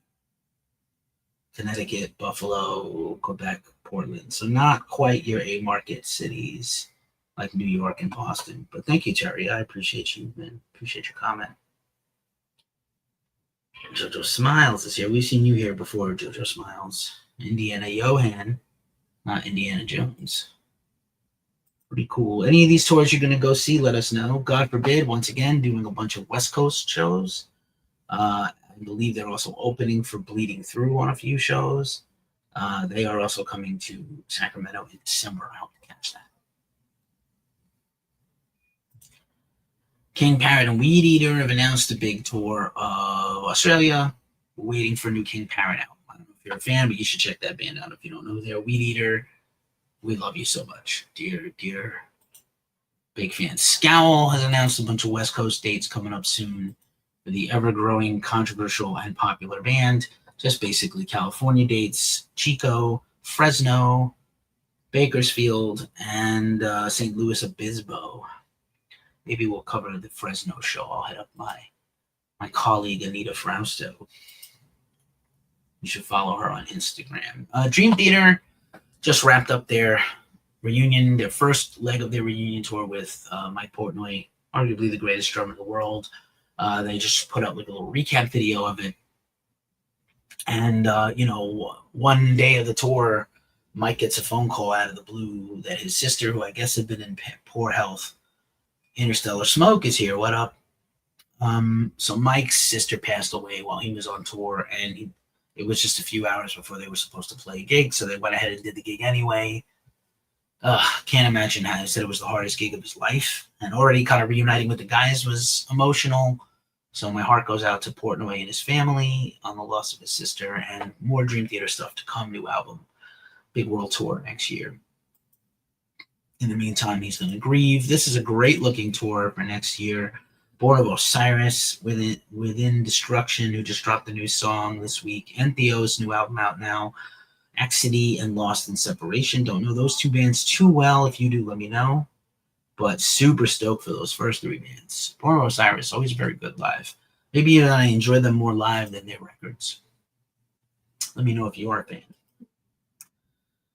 Connecticut, Buffalo, Quebec, Portland. So not quite your A-market cities like New York and Boston. But thank you, Terry. I appreciate you, man. Appreciate your comment. Jojo Smiles is here. We've seen you here before, Jojo Smiles. Indiana Johan, not Indiana Jones. Pretty cool. Any of these tours you're going to go see, let us know. God forbid, once again, doing a bunch of West Coast shows. I believe they're also opening for Bleeding Through on a few shows. They are also coming to Sacramento in December. I hope to catch that. King Parrot and Weed Eater have announced a big tour of Australia. We're waiting for a new King Parrot album. I don't know if you're a fan, but you should check that band out if you don't know who they are. Weed Eater, we love you so much. Dear big fan. Scour has announced a bunch of West Coast dates coming up soon for the ever-growing, controversial, and popular band. Just basically California dates, Chico, Fresno, Bakersfield, and St. Louis Obispo. Maybe we'll cover the Fresno show. I'll hit up my colleague Anita Frausto. You should follow her on Instagram. Dream Theater just wrapped up their reunion, their first leg of their reunion tour with Mike Portnoy, arguably the greatest drummer in the world. They just put out like a little recap video of it. And, one day of the tour, Mike gets a phone call out of the blue that his sister, who I guess had been in poor health, Interstellar Smoke, is here. What up? So Mike's sister passed away while he was on tour, and it was just a few hours before they were supposed to play a gig, so they went ahead and did the gig anyway. Can't imagine how he said it was the hardest gig of his life, and already kind of reuniting with the guys was emotional. So my heart goes out to Portnoy and his family on the loss of his sister, and more Dream Theater stuff to come. New album, big world tour next year. In the meantime, he's going to grieve. This is a great looking tour for next year. Born of Osiris, Within Destruction, who just dropped a new song this week, and Theo's new album out now. Axity and Lost in Separation. Don't know those two bands too well. If you do, let me know. But super stoked for those first three bands. Born of Osiris, always very good live. Maybe even I enjoy them more live than their records. Let me know if you are a fan.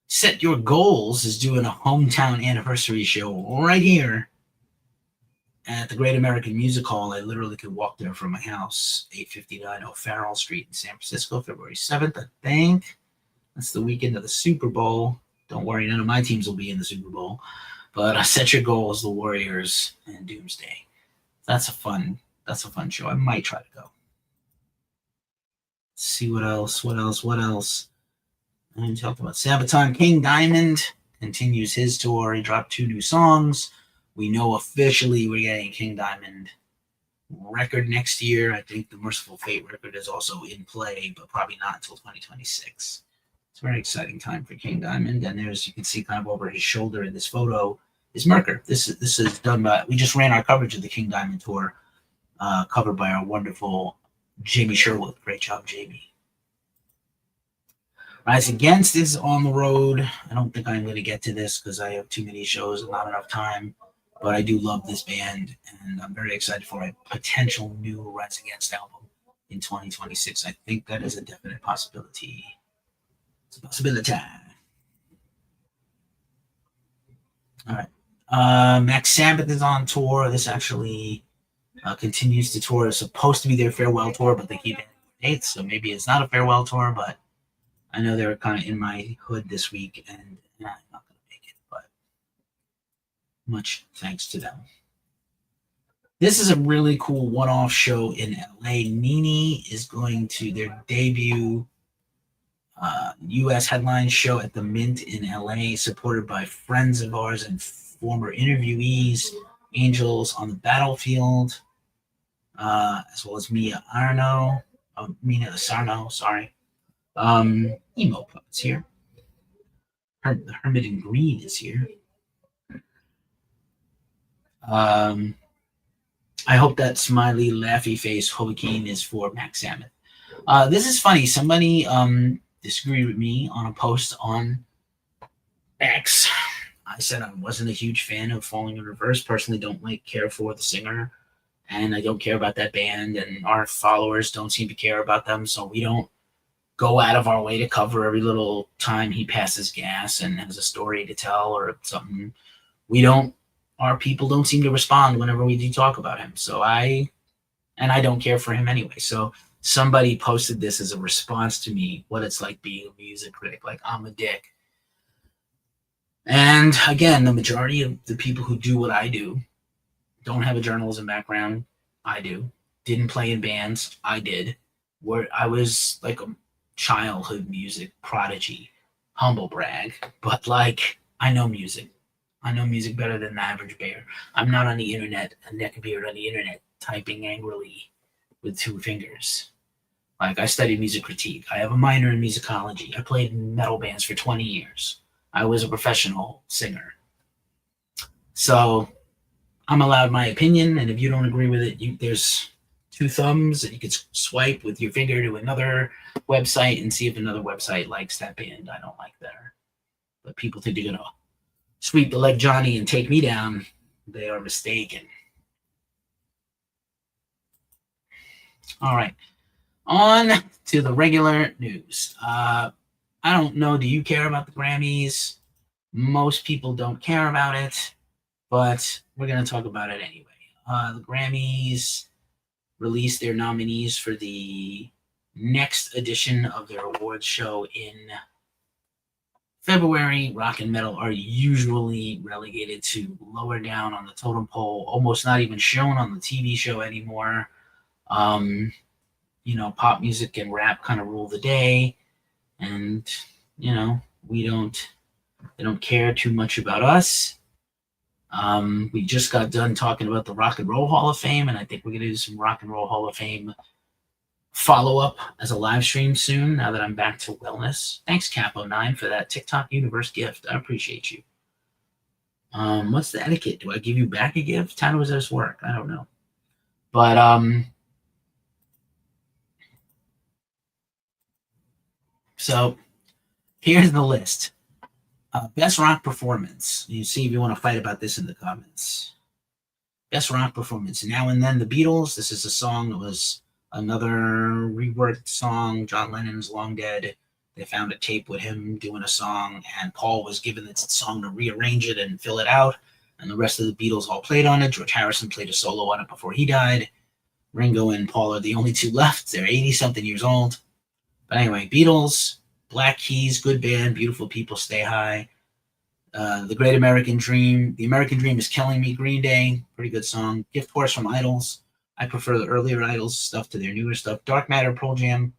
Set Your Goals is doing a hometown anniversary show right here at the Great American Music Hall. I literally could walk there from my house. 859 O'Farrell Street in San Francisco, February 7th, I think. That's the weekend of the Super Bowl. Don't worry, none of my teams will be in the Super Bowl. But Set Your Goals, the Warriors, and Doomsday. That's a fun show. I might try to go. Let's see what else. I talked about Sabaton. King Diamond continues his tour. He dropped 2 new songs. We know officially we're getting a King Diamond record next year. I think the Merciful Fate record is also in play, but probably not until 2026. It's a very exciting time for King Diamond. And there's, you can see kind of over his shoulder in this photo, is Merker. This is done by, we just ran our coverage of the King Diamond tour, covered by our wonderful Jamie Sherwood. Great job, Jamie. Rise Against is on the road. I don't think I'm going to get to this because I have too many shows and not enough time. But I do love this band, and I'm very excited for a potential new Rise Against album in 2026. I think that is a definite possibility. It's a possibility. All right. Max Sabbath is on tour. This actually continues the tour. It's supposed to be their farewell tour, but they keep adding dates, so maybe it's not a farewell tour, but I know they're kind of in my hood this week, and I'm not going to make it, but much thanks to them. This is a really cool one-off show in LA. Nini is going to their debut U.S. headline show at the Mint in LA, supported by friends of ours and former interviewees, Angels on the Battlefield, as well as Mina Sarno, sorry. Emo Puppets here. The Hermit in Green is here. I hope that smiley, laughy face Hoboken is for Max Sabbath. This is funny. Somebody disagreed with me on a post on X. I said I wasn't a huge fan of Falling in Reverse. Personally, don't care for the singer, and I don't care about that band, and our followers don't seem to care about them, so we don't go out of our way to cover every little time he passes gas and has a story to tell or something. Our people don't seem to respond whenever we do talk about him. So I don't care for him anyway. So somebody posted this as a response to me, what it's like being a music critic. Like, I'm a dick. And again, the majority of the people who do what I do don't have a journalism background. I do. Didn't play in bands. I did. Where I was like a childhood music prodigy, humble brag, but like, I know music. I know music better than the average bear. I'm not on the internet, a neckbeard on the internet, typing angrily with 2 fingers. Like, I studied music critique. I have a minor in musicology. I played in metal bands for 20 years. I was a professional singer. So I'm allowed my opinion, and if you don't agree with it, there's 2 thumbs that you could swipe with your finger to another website and see if another website likes that band I don't like better. But people think they're going to sweep the leg Johnny and take me down. They are mistaken. All right. On to the regular news. I don't know. Do you care about the Grammys? Most people don't care about it, but we're going to talk about it anyway. The Grammys released their nominees for the next edition of their awards show in February. Rock and metal are usually relegated to lower down on the totem pole, almost not even shown on the TV show anymore. Pop music and rap kind of rule the day, and they don't care too much about us. We just got done talking about the Rock and Roll Hall of Fame, and I think we're going to do some Rock and Roll Hall of Fame follow-up as a live stream soon, now that I'm back to wellness. Thanks, Capo9, for that TikTok universe gift. I appreciate you. What's the etiquette? Do I give you back a gift? How does this work? I don't know. But, so here's the list. Best rock performance. You see if you want to fight about this in the comments. Best rock performance. Now and Then, the Beatles. This is a song that was another reworked song. John Lennon's long dead. They found a tape with him doing a song, and Paul was given the song to rearrange it and fill it out. And the rest of the Beatles all played on it. George Harrison played a solo on it before he died. Ringo and Paul are the only two left. They're 80-something years old. But anyway, Beatles, Black Keys, good band, beautiful people, stay high. The Great American Dream. The American Dream is Killing Me, Green Day. Pretty good song. Gift Horse from Idols. I prefer the earlier Idols stuff to their newer stuff. Dark Matter, Pearl Jam.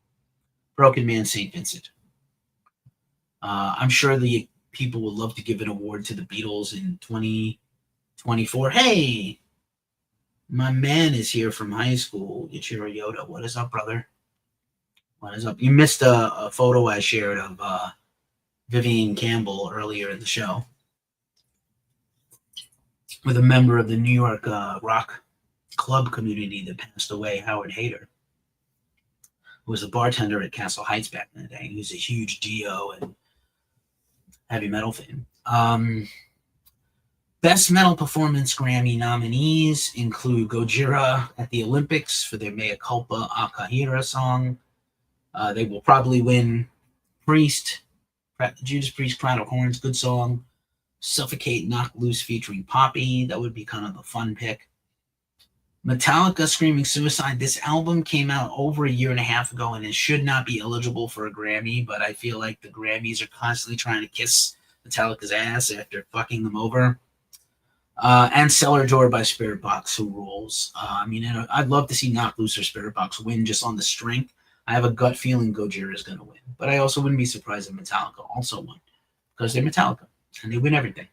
Broken Man, St. Vincent. I'm sure the people would love to give an award to the Beatles in 2024. Hey, my man is here from high school. Ichiro Yoda. What is up, brother? What is up? You missed a photo I shared of Vivian Campbell earlier in the show with a member of the New York rock club community that passed away, Howard Hayter, who was a bartender at Castle Heights back in the day. He was a huge Dio and heavy metal fan. Best Metal Performance Grammy nominees include Gojira at the Olympics for their Mea Culpa Akahira song. They will probably win Priest, Judas Priest, Crown of Horns, good song. Suffocate, Knock Loose featuring Poppy. That would be kind of a fun pick. Metallica, Screaming Suicide. This album came out over a year and a half ago, and it should not be eligible for a Grammy, but I feel like the Grammys are constantly trying to kiss Metallica's ass after fucking them over. And Cellar Door by Spirit Box, who rules. I'd love to see Knock Loose or Spirit Box win just on the strength. I have a gut feeling Gojira is going to win, but I also wouldn't be surprised if Metallica also won, because they're Metallica, and they win everything.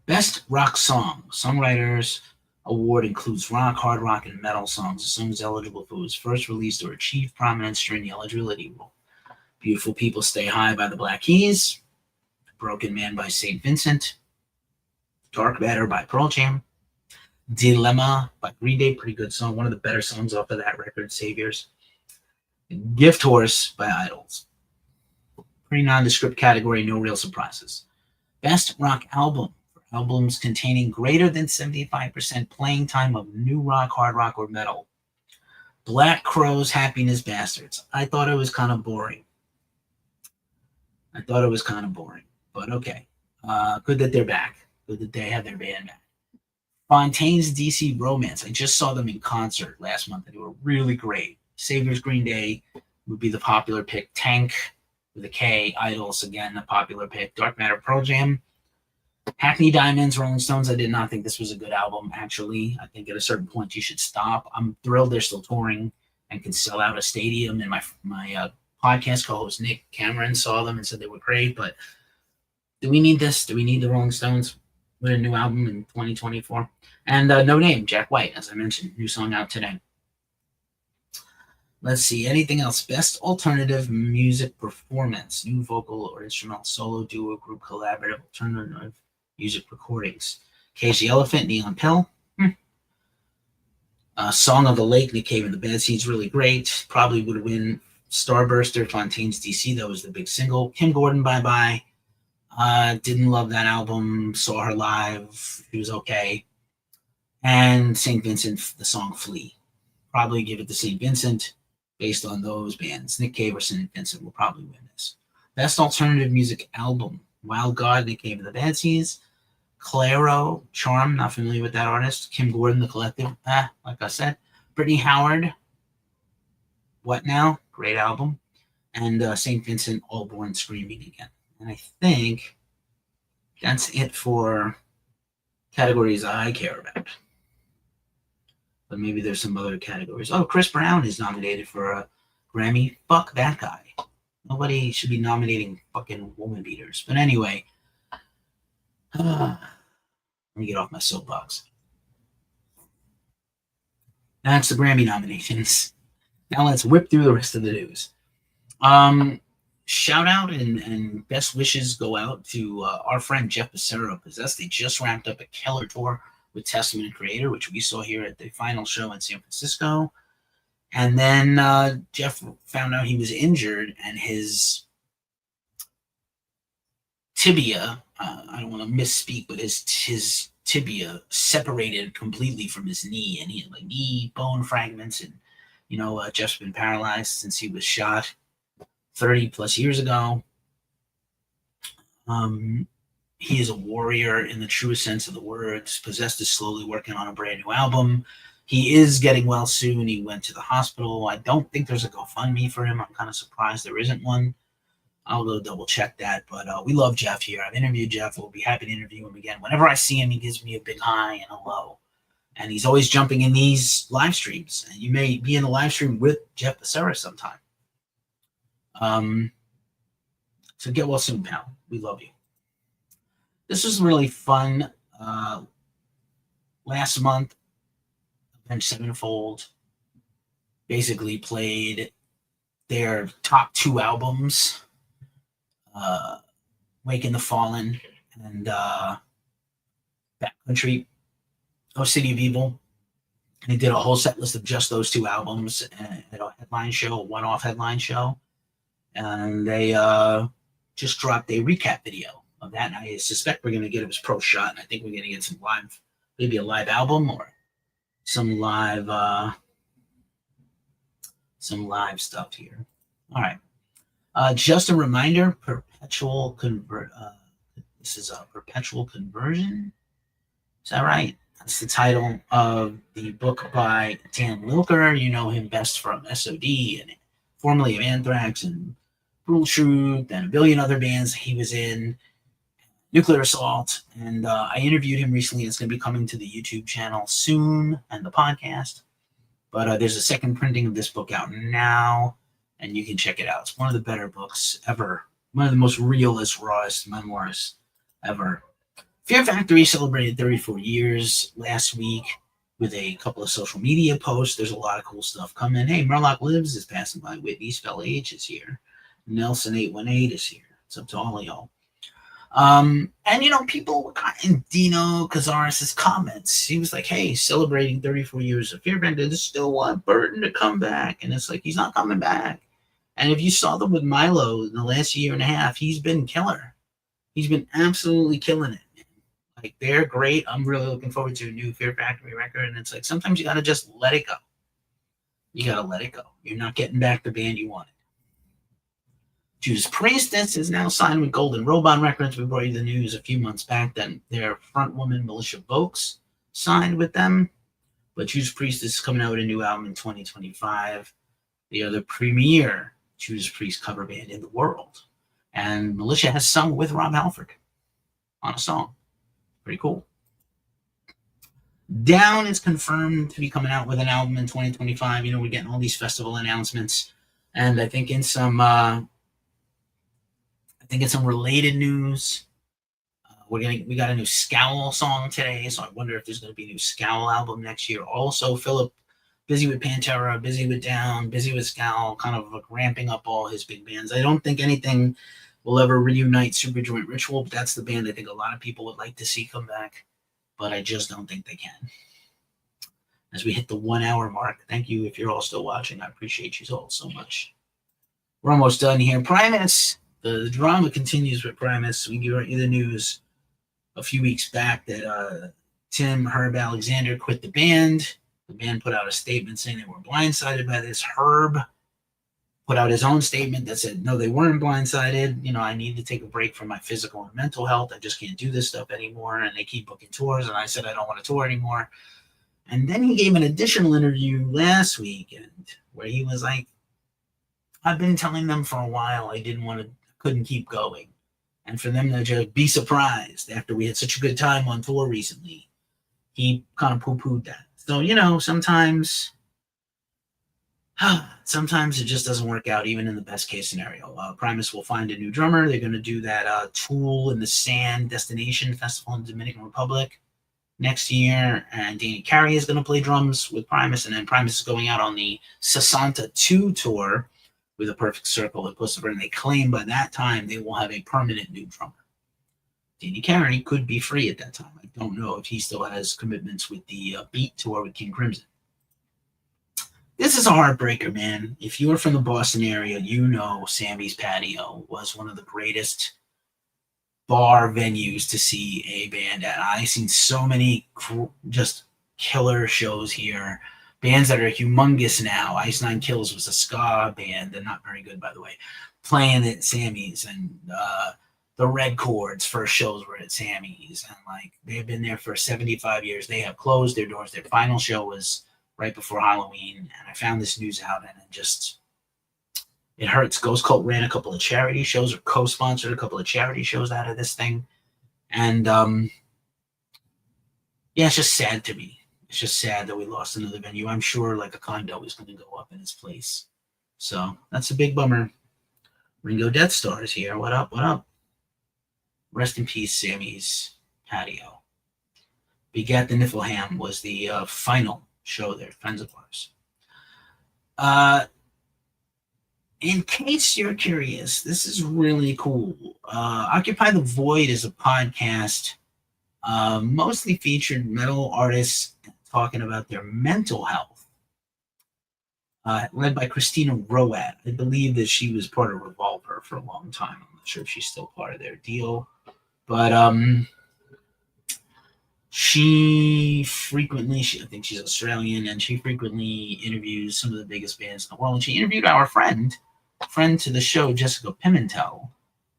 Best Rock Song. Songwriters Award includes rock, hard rock, and metal songs. The song is eligible if it was first released or achieved prominence during the eligibility rule. Beautiful People, Stay High by the Black Keys. Broken Man by St. Vincent. Dark Matter by Pearl Jam. Dilemma by Green Day, pretty good song. One of the better songs off of that record, Saviors. Gift Horse by Idols. Pretty nondescript category, no real surprises. Best Rock Album. Albums containing greater than 75% playing time of new rock, hard rock, or metal. Black Crowes, Happiness Bastards. I thought it was kind of boring. But okay. Good that they're back. Good that they have their band back. Fontaine's DC Romance. I just saw them in concert last month, and they were really great. Saviors, Green Day would be the popular pick. Tank with a K. Idols, again, the popular pick. Dark Matter, Pearl Jam. Hackney Diamonds, Rolling Stones. I did not think this was a good album, actually. I think at a certain point you should stop. I'm thrilled they're still touring and can sell out a stadium. And my podcast co-host Nick Cameron saw them and said they were great. But do we need this? Do we need the Rolling Stones with a new album in 2024? And No Name, Jack White, as I mentioned. New song out today. Let's see. Anything else? Best Alternative Music Performance. New vocal or instrumental, solo, duo, group, collaborative, alternative music recordings. Cage the Elephant, Neon Pill. Song of the Lake, Nick Cave and the Bad Seeds, really great. Probably would win Starburster, Fontaine's DC. That was the big single. Kim Gordon, Bye Bye. Didn't love that album. Saw her live. She was okay. And St. Vincent, the song Flee. Probably give it to St. Vincent based on those bands. Nick Cave or St. Vincent will probably win this. Best alternative music album. Wild God, Nick Cave and the Bad Seeds. Clairo, Charm, not familiar with that artist. Kim Gordon, The Collective, like I said. Brittany Howard, What Now? Great album. And St. Vincent, All Born Screaming Again. And I think that's it for categories I care about. But maybe there's some other categories. Oh, Chris Brown is nominated for a Grammy. Fuck that guy. Nobody should be nominating fucking woman beaters. But anyway, let me get off my soapbox. That's the Grammy nominations. Now let's whip through the rest of the news. Shout out and best wishes go out to our friend Jeff Becerra. Possessed. They just wrapped up a killer tour with Testament and Creator, which we saw here at the final show in San Francisco. And then Jeff found out he was injured and his tibia, I don't want to misspeak, but his tibia separated completely from his knee, and he had like knee bone fragments. And, Jeff's been paralyzed since he was shot 30 plus years ago. He is a warrior in the truest sense of the words. Possessed is slowly working on a brand new album. He is getting well soon. He went to the hospital. I don't think there's a GoFundMe for him. I'm kind of surprised there isn't one. I'll go double check that. But we love Jeff here. I've interviewed Jeff. We'll be happy to interview him again. Whenever I see him, he gives me a big high and a low. And he's always jumping in these live streams. And you may be in a live stream with Jeff Becerra sometime. So get well soon, pal. We love you. This was really fun. Last month, Avenged Sevenfold basically played their top 2 albums, Wake in the Fallen and Backcountry, Oh City of Evil. And they did a whole set list of just those 2 albums at a headline show, a one-off headline show. And they just dropped a recap video of that. And I suspect we're going to get his pro shot. And I think we're going to get some live, maybe a live album or some live stuff here. All right. Just a reminder, this is a Perpetual Conversion. Is that right? That's the title of the book by Dan Lilker. You know him best from SOD and formerly of Anthrax and Brutal Truth and a billion other bands he was in. Nuclear Assault. And I interviewed him recently. It's going to be coming to the YouTube channel soon and the podcast. But there's a second printing of this book out now, and you can check it out. It's one of the better books ever. One of the most realist, rawest memoirs ever. Fear Factory celebrated 34 years last week with a couple of social media posts. There's a lot of cool stuff coming. Hey, Murloc Lives is passing by. Whitney Spell H is here. Nelson818 is here. It's up to all of y'all. And people were in Dino Cazares' comments. He was like, hey, celebrating 34 years of Fear Factory, there's still want Burton to come back. And it's like, he's not coming back. And if you saw them with Milo in the last year and a half, he's been killer. He's been absolutely killing it. Like, they're great. I'm really looking forward to a new Fear Factory record. And it's like, sometimes you got to just let it go. You got to let it go. You're not getting back the band you wanted. Judas Priestess is now signed with Golden Robot Records. We brought you the news a few months back that their front woman, Militia Vokes, signed with them. But Judas Priestess is coming out with a new album in 2025. They are the premier Judas Priest cover band in the world. And Militia has sung with Rob Halford on a song. Pretty cool. Down is confirmed to be coming out with an album in 2025. We're getting all these festival announcements. And I think in some related news, we got a new Scour song today, so I wonder if there's going to be a new Scour album next year. Also, Philip, busy with Pantera, busy with Down, busy with Scour, kind of like ramping up all his big bands. I don't think anything will ever reunite Superjoint Ritual, but that's the band I think a lot of people would like to see come back, but I just don't think they can. As we hit the 1 hour mark, thank you if you're all still watching. I appreciate you all so much. We're almost done here. Primus, the drama continues with Primus. We brought you the news a few weeks back that Tim Herb Alexander quit the band. The band put out a statement saying they were blindsided by this. Herb put out his own statement that said, no, they weren't blindsided. You know, I need to take a break from my physical and mental health. I just can't do this stuff anymore. And they keep booking tours. And I said, I don't want to tour anymore. And then he gave an additional interview last weekend where he was like, I've been telling them for a while I couldn't keep going. And for them to just be surprised after we had such a good time on tour recently, he kind of poo-pooed that. So, you know, sometimes it just doesn't work out, even in the best case scenario. Primus will find a new drummer. They're going to do that Tool in the Sand Destination Festival in the Dominican Republic next year. And Danny Carey is going to play drums with Primus. And then Primus is going out on the Sasanta 2 tour with A Perfect Circle at Pussifer. And they claim by that time they will have a permanent new drummer. Danny Carey could be free at that time. I don't know if he still has commitments with the Beat tour with King Crimson. This is a heartbreaker, man. If you're from the Boston area, you know Sammy's Patio was one of the greatest bar venues to see a band at. I've seen so many just killer shows here. Bands that are humongous now. Ice Nine Kills was a ska band, and not very good, by the way, playing at Sammy's. And the Wreck Chords first shows were at Sammy's. And like they've been there for 75 years. They have closed their doors. Their final show was right before Halloween, and I found this news out, and it hurts. Ghost Cult ran a couple of charity shows, or co-sponsored a couple of charity shows out of this thing, and yeah, it's just sad to me. It's just sad that we lost another venue. I'm sure like a condo is going to go up in its place, so that's a big bummer. Ringo Death Star is here. What up? What up? Rest in peace, Sammy's Patio. Begat the Niflham was the final show there, friends of ours. In case you're curious, this is really cool. Occupy the Void is a podcast mostly featured metal artists talking about their mental health, led by Christina Roat. I believe that she was part of Revolver for a long time. I'm not sure if she's still part of their deal, but she frequently, I think she's Australian, and she frequently interviews some of the biggest bands in the world. And she interviewed our friend to the show, Jessica Pimentel,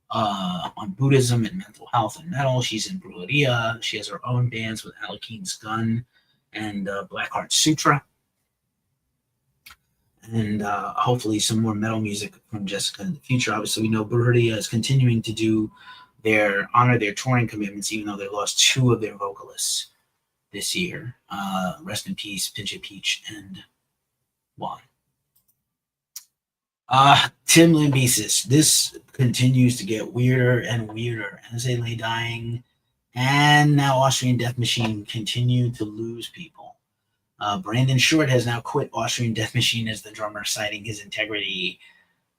on Buddhism and mental health and metal. She's in Brujeria. She has her own bands with Alekeen's Gun and Blackheart Sutra. And hopefully some more metal music from Jessica in the future. Obviously, we know Brujeria is continuing to honor their touring commitments, even though they lost 2 of their vocalists this year. Rest in peace, Pinche Peach and Juan. Tim Lambesis. This continues to get weirder and weirder as they lay dying, and now Austrian Death Machine continue to lose people. Brandon Short has now quit Austrian Death Machine as the drummer, citing his integrity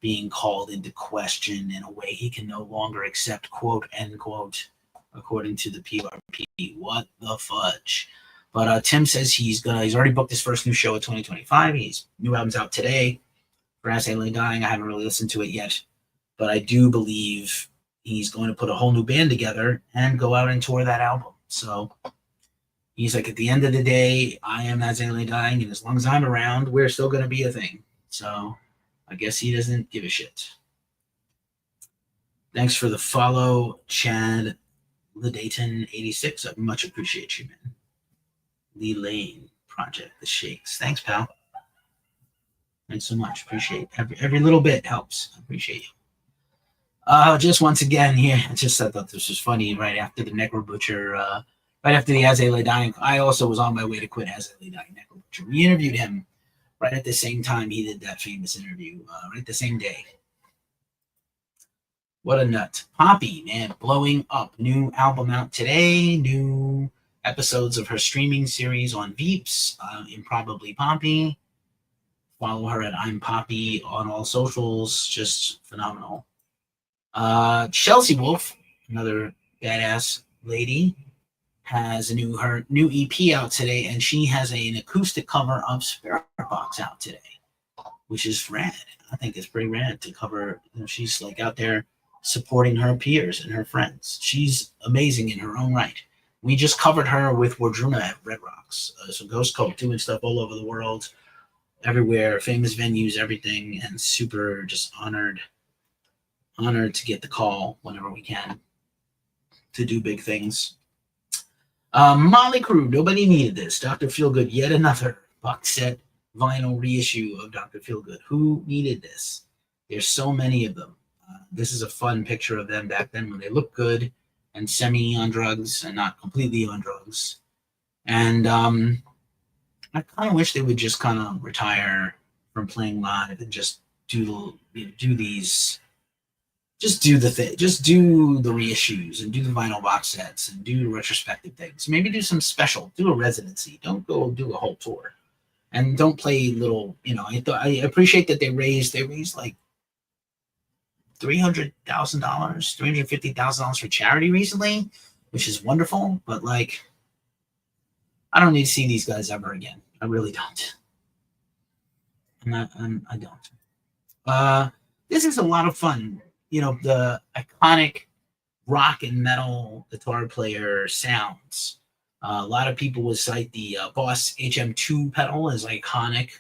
being called into question in a way he can no longer accept, quote, end quote, according to the PRP. What the fudge? But Tim says he's already booked his first new show of 2025. His new album's out today. For As They Lay Dying, I haven't really listened to it yet, but I do believe he's going to put a whole new band together and go out and tour that album. So he's like, at the end of the day, I am As They Lay Dying, and as long as I'm around, we're still going to be a thing. So I guess he doesn't give a shit. Thanks for the follow, Chad Ledayton86. I much appreciate you, man. Lee Lane Project, The Shakes. Thanks, pal. Thanks so much. Appreciate it. Every little bit helps. I appreciate you. Just once again here, I thought this was funny right after the Necro Butcher, right after the As They Lay Dying. I also was on my way to quit As They Lay Dying Necro Butcher. We interviewed him right at the same time he did that famous interview, right the same day. What a nut. Poppy, man, blowing up. New album out today. New episodes of her streaming series on Veeps, Improbably Poppy. Follow her at I'm Poppy on all socials. Just phenomenal. Chelsea Wolf, another badass lady, has her new EP out today, and she has an acoustic cover of Spirit Box out today, which is rad. I think it's pretty rad to cover. She's like out there supporting her peers and her friends. She's amazing in her own right. We just covered her with Wardruna at Red Rocks. So Ghost Cult doing stuff all over the world, everywhere, famous venues, everything, and super just honored to get the call whenever we can to do big things. Molly Crew, nobody needed this. Dr. Feelgood, yet another box set vinyl reissue of Dr. Feelgood. Who needed this? There's so many of them. This is a fun picture of them back then when they looked good and semi on drugs and not completely on drugs. And I kind of wish they would just kind of retire from playing live and just do these. Just do the thing. Just do the reissues and do the vinyl box sets and do retrospective things. Maybe do some special. Do a residency. Don't go do a whole tour, and don't play little. I appreciate that they raised like $300,000, $350,000 for charity recently, which is wonderful. But like, I don't need to see these guys ever again. I really don't. I don't. This is a lot of fun. The iconic rock and metal guitar player sounds. A lot of people would cite the Boss HM2 pedal as iconic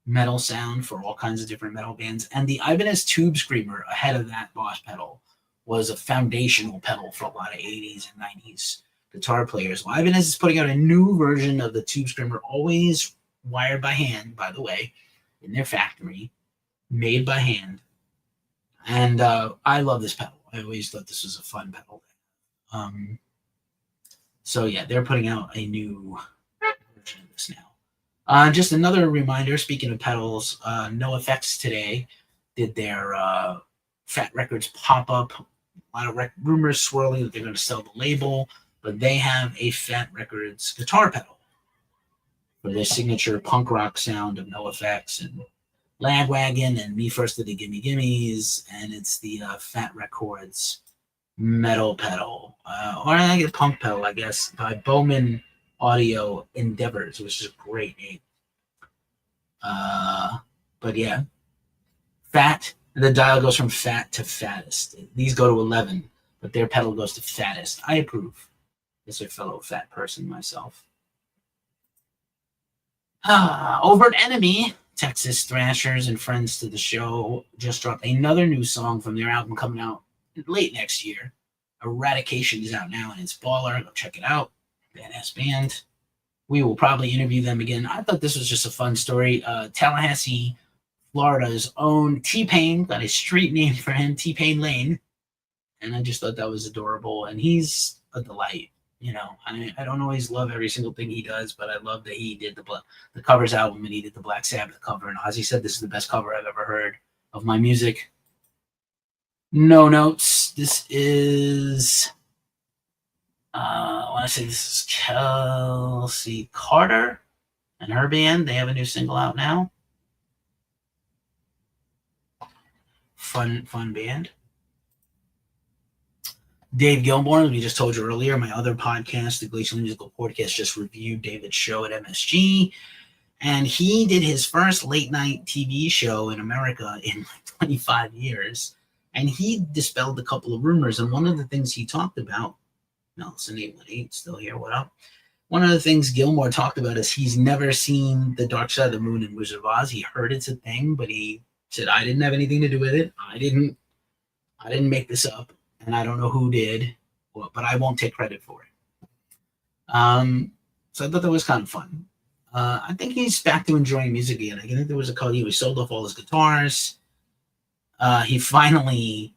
metal sound for all kinds of different metal bands. And the Ibanze Tube Screamer ahead of that Boss pedal was a foundational pedal for a lot of 80s and 90s guitar players. Well, Ibanze is putting out a new version of the Tube Screamer, always wired by hand, by the way, in their factory, made by hand. And I love this pedal. I always thought this was a fun pedal. So yeah, they're putting out a new version of this now. Just another reminder, speaking of pedals, NoFX today did their Fat Records pop-up. A lot of rumors swirling that they're going to sell the label, but they have a Fat Records guitar pedal for their signature punk rock sound of NoFX and Lagwagon and Me First to the Gimme Gimmes, and it's the Fat Records metal pedal, or I get punk pedal, I guess, by Bowman Audio Endeavors, which is a great name. But yeah, fat, the dial goes from fat to fattest. These go to 11, but their pedal goes to fattest. I approve as a fellow fat person myself. Overt Enemy, Texas Thrashers and friends to the show, just dropped another new song from their album coming out late next year. Eradication is out now and it's baller. Go check it out. Badass band. We will probably interview them again. I thought this was just a fun story. Tallahassee, Florida's own T-Pain, got a street name for him, T-Pain Lane. And I just thought that was adorable. And he's a delight. I don't always love every single thing he does, but I love that he did the covers album and he did the Black Sabbath cover. And Ozzy said this is the best cover I've ever heard of my music. No notes. This is, I want to say this is Kelsey Carter and her band. They have a new single out now. Fun band. Dave Gilmore, as we just told you earlier, my other podcast, the Glacial Musical Podcast, just reviewed David's show at MSG. And he did his first late night TV show in America in like 25 years. And he dispelled a couple of rumors. And one of the things he talked about, Nelson 818, still here, what up? One of the things Gilmore talked about is he's never seen The Dark Side of the Moon and Wizard of Oz. He heard it's a thing, but he said, I didn't have anything to do with it. I didn't make this up. And I don't know who did, but I won't take credit for it. So I thought that was kind of fun. I think he's back to enjoying music again. I think there was a call. He sold off all his guitars. He finally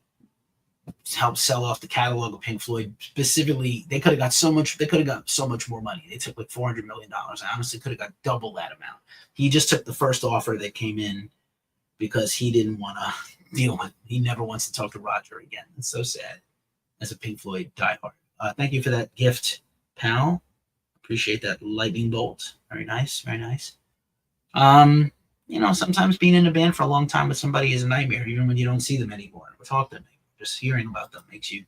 helped sell off the catalog of Pink Floyd. Specifically, they could have got so much more money. They took like $400 million. I honestly could have got double that amount. He just took the first offer that came in because he didn't want to deal with. He never wants to talk to Roger again. It's so sad as a Pink Floyd diehard. Thank you for that gift, pal. Appreciate that lightning bolt. Very nice, very nice. Sometimes being in a band for a long time with somebody is a nightmare, even when you don't see them anymore or talk to them. Just hearing about them makes you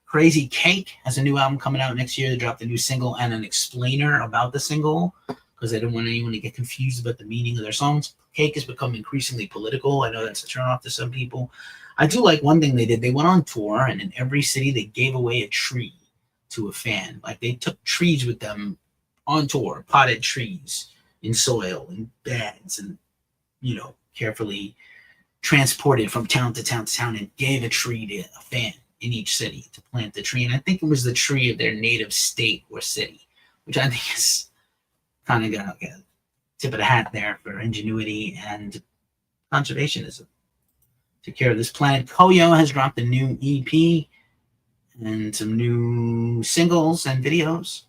crazy. Cake has a new album coming out next year. They dropped a new single and an explainer about the single because they didn't want anyone to get confused about the meaning of their songs. Cake has become increasingly political. I know that's a turnoff to some people. I do like one thing they did. They went on tour, and in every city they gave away a tree to a fan. Like they took trees with them on tour, potted trees in soil and bags, and carefully transported from town to town to town, and gave a tree to a fan in each city to plant the tree. And I think it was the tree of their native state or city, which I think is kind of got a tip of the hat there for ingenuity and conservationism. Take care of this planet. Koyo has dropped a new EP and some new singles and videos.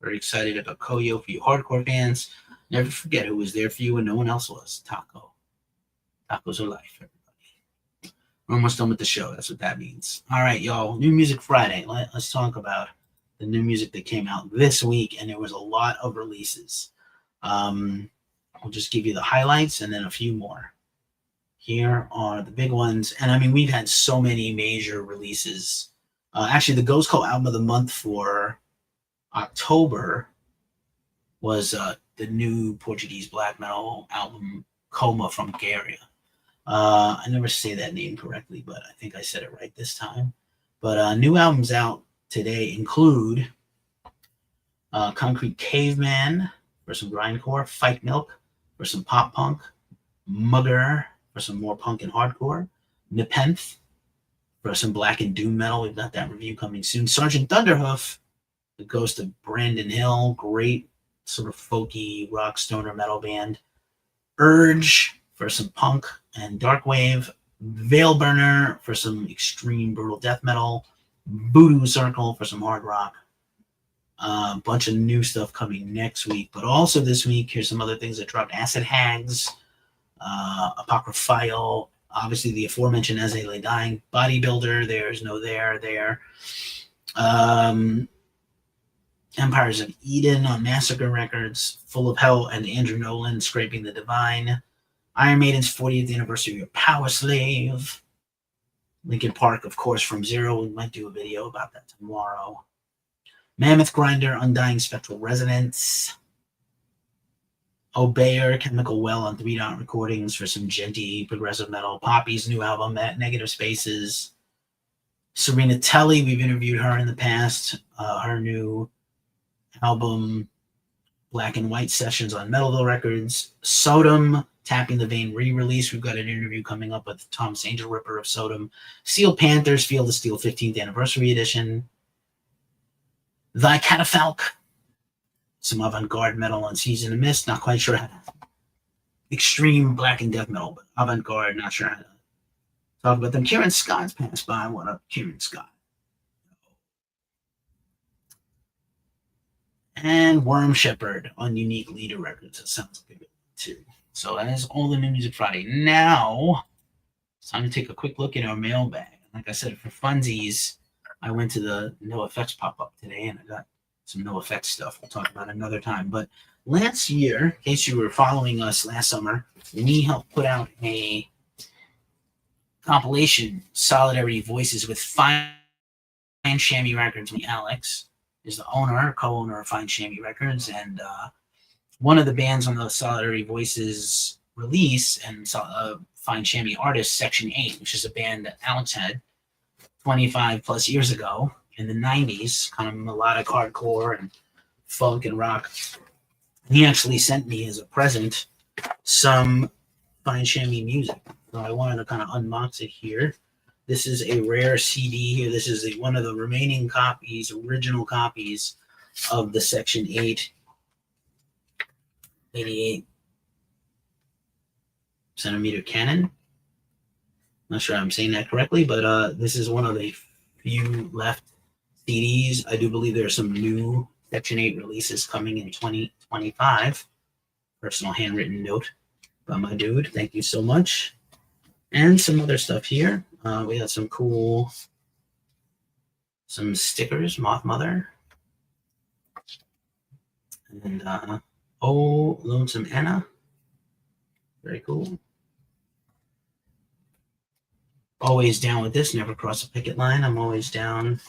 Very excited about Koyo for you hardcore fans. Never forget who was there for you and no one else was. Taco. Tacos are life, everybody. We're almost done with the show. That's what that means. All right, y'all. New Music Friday. Let's talk about the new music that came out this week, and there was a lot of releases. I'll just give you the highlights and then a few more. Here are the big ones. And I mean, we've had so many major releases. Actually, the Ghost Cult album of the month for October was the new Portuguese black metal album, Coma from Bulgaria. I never say that name correctly, but I think I said it right this time. But new albums out today include Concrete Caveman for some grindcore, Fight Milk for some pop punk, Mugger for some more punk and hardcore, Nepenthe for some black and doom metal. We've got that review coming soon. Sergeant Thunderhoof, the ghost of Brandon Hill, great sort of folky rock stoner metal band. Urge for some punk and dark wave, Veilburner for some extreme brutal death metal, Voodoo Circle for some hard rock. A bunch of new stuff coming next week, but also this week, here's some other things that dropped. Acid Hags, Apocryphile, obviously the aforementioned As They Lay Dying, Bodybuilder, There's No There. Empires of Eden on Massacre Records, Full of Hell and Andrew Nolan, Scraping the Divine, Iron Maiden's 40th anniversary of Power Slave, Linkin Park, of course, From Zero. We might do a video about that tomorrow. Mammoth Grinder, Undying Spectral Resonance, Obeyer, Chemical Well on 3 Dot Recordings for some genty progressive metal. Poppy's new album, at Negative Spaces. Serena Telly, we've interviewed her in the past. Her new album, Black and White Sessions on Metalville Records. Sodom, Tapping the Vein re-release. We've got an interview coming up with Thomas Angel Ripper of Sodom. Steel Panthers, Field of Steel 15th Anniversary Edition. Thy Catafalque, some avant-garde metal on Season of Mist. Not quite sure how to. Extreme black and death metal, but avant-garde, not sure how to talk about them. Kieran Scott's passed by. What up, Kieran Scott? And Worm Shepherd on Unique Leader Records. That sounds like a good one, too. So that is all the new Music Friday. Now, it's time to take a quick look at our mailbag. Like I said, for funsies, I went to the No Effects pop-up today, and I got some No Effects stuff. We'll talk about it another time. But last year, in case you were following us last summer, we helped put out a compilation, Solidarity Voices, with Fine Chamois Records. Alex is the owner, co-owner of Fine Chamois Records, and one of the bands on the Solidarity Voices release, and Fine Chamois artist, Section 8, which is a band that Alex had 25 plus years ago in the 90s, kind of melodic hardcore and funk and rock. He actually sent me as a present some Fine Chamois music. So I wanted to kind of unbox it here. This is a rare CD here. This is one of the remaining copies, original copies of the Section 8 88 centimeter Canon. Not sure I'm saying that correctly, but this is one of the few left CDs. I do believe there are some new Section 8 releases coming in 2025. Personal handwritten note by my dude. Thank you so much. And some other stuff here. We got some cool, some stickers, Moth Mother. And Oh, Lonesome Anna. Very cool. Always down with this, never cross a picket line. I'm always down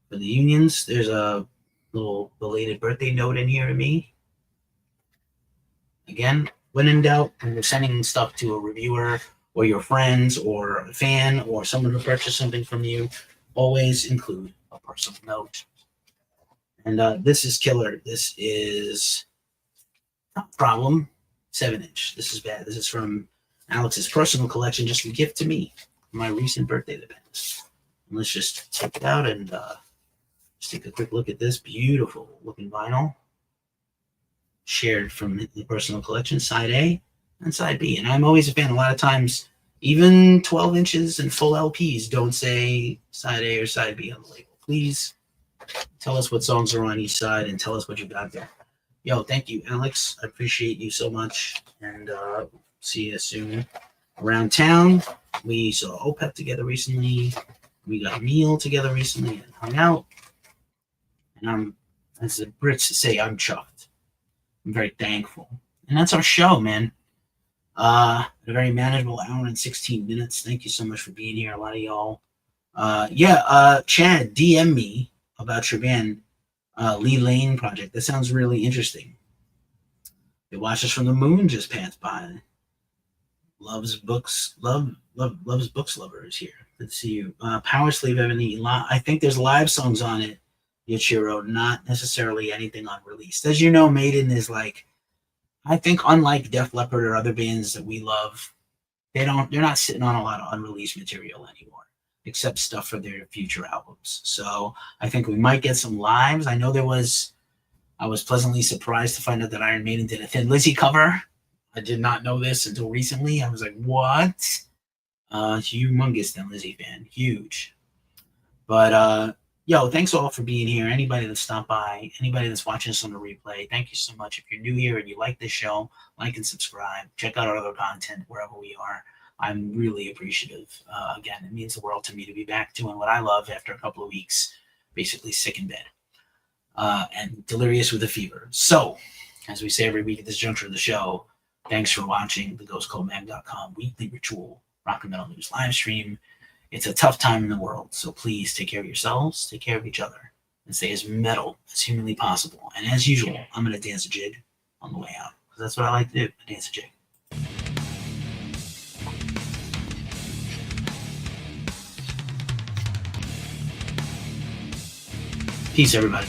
for the unions. There's a little belated birthday note in here to me. Again, when in doubt, when you're sending stuff to a reviewer or your friends or a fan or someone who purchased something from you, always include a personal note. And this is killer. This is Problem 7-inch. This is bad. This is from Alex's personal collection, just a gift to me for my recent birthday event. And let's just take it out and just take a quick look at this beautiful looking vinyl shared from the personal collection, side A and side B. And I'm always a fan. A lot of times, even 12 inches and full LPs don't say side A or side B on the label. Please tell us what songs are on each side and tell us what you got there. Yo, thank you, Alex. I appreciate you so much. And see you soon around town. We saw OPEP together recently. We got a meal together recently and hung out. And I'm, as the Brits say, I'm chuffed. I'm very thankful. And that's our show, man. A very manageable hour and 16 minutes. Thank you so much for being here. A lot of y'all. Chad, DM me about your band, Lee Lane Project. That sounds really interesting. They watched us from the moon just passed by. Loves books lover is here. Good to see you. Power Slave Ebony. I think there's live songs on it, Yachiro, not necessarily anything unreleased. As you know, Maiden is like, I think unlike Def Leppard or other bands that we love, they're not sitting on a lot of unreleased material anymore, except stuff for their future albums. So I think we might get some lives. I was pleasantly surprised to find out that Iron Maiden did a Thin Lizzy cover. I did not know this until recently. I was like, what? Humongous Thin Lizzy fan. Huge. But yo, thanks all for being here. Anybody that stopped by, anybody that's watching us on the replay, thank you so much. If you're new here and you like this show, like and subscribe. Check out our other content wherever we are. I'm really appreciative. Again, it means the world to me to be back doing what I love after a couple of weeks, basically sick in bed and delirious with a fever. So, as we say every week at this juncture of the show, thanks for watching the GhostColdMag.com weekly ritual rock and metal news live stream. It's a tough time in the world, so please take care of yourselves, take care of each other, and stay as metal as humanly possible. And as usual, I'm going to dance a jig on the way out, because that's what I like to do, I dance a jig. Peace, everybody.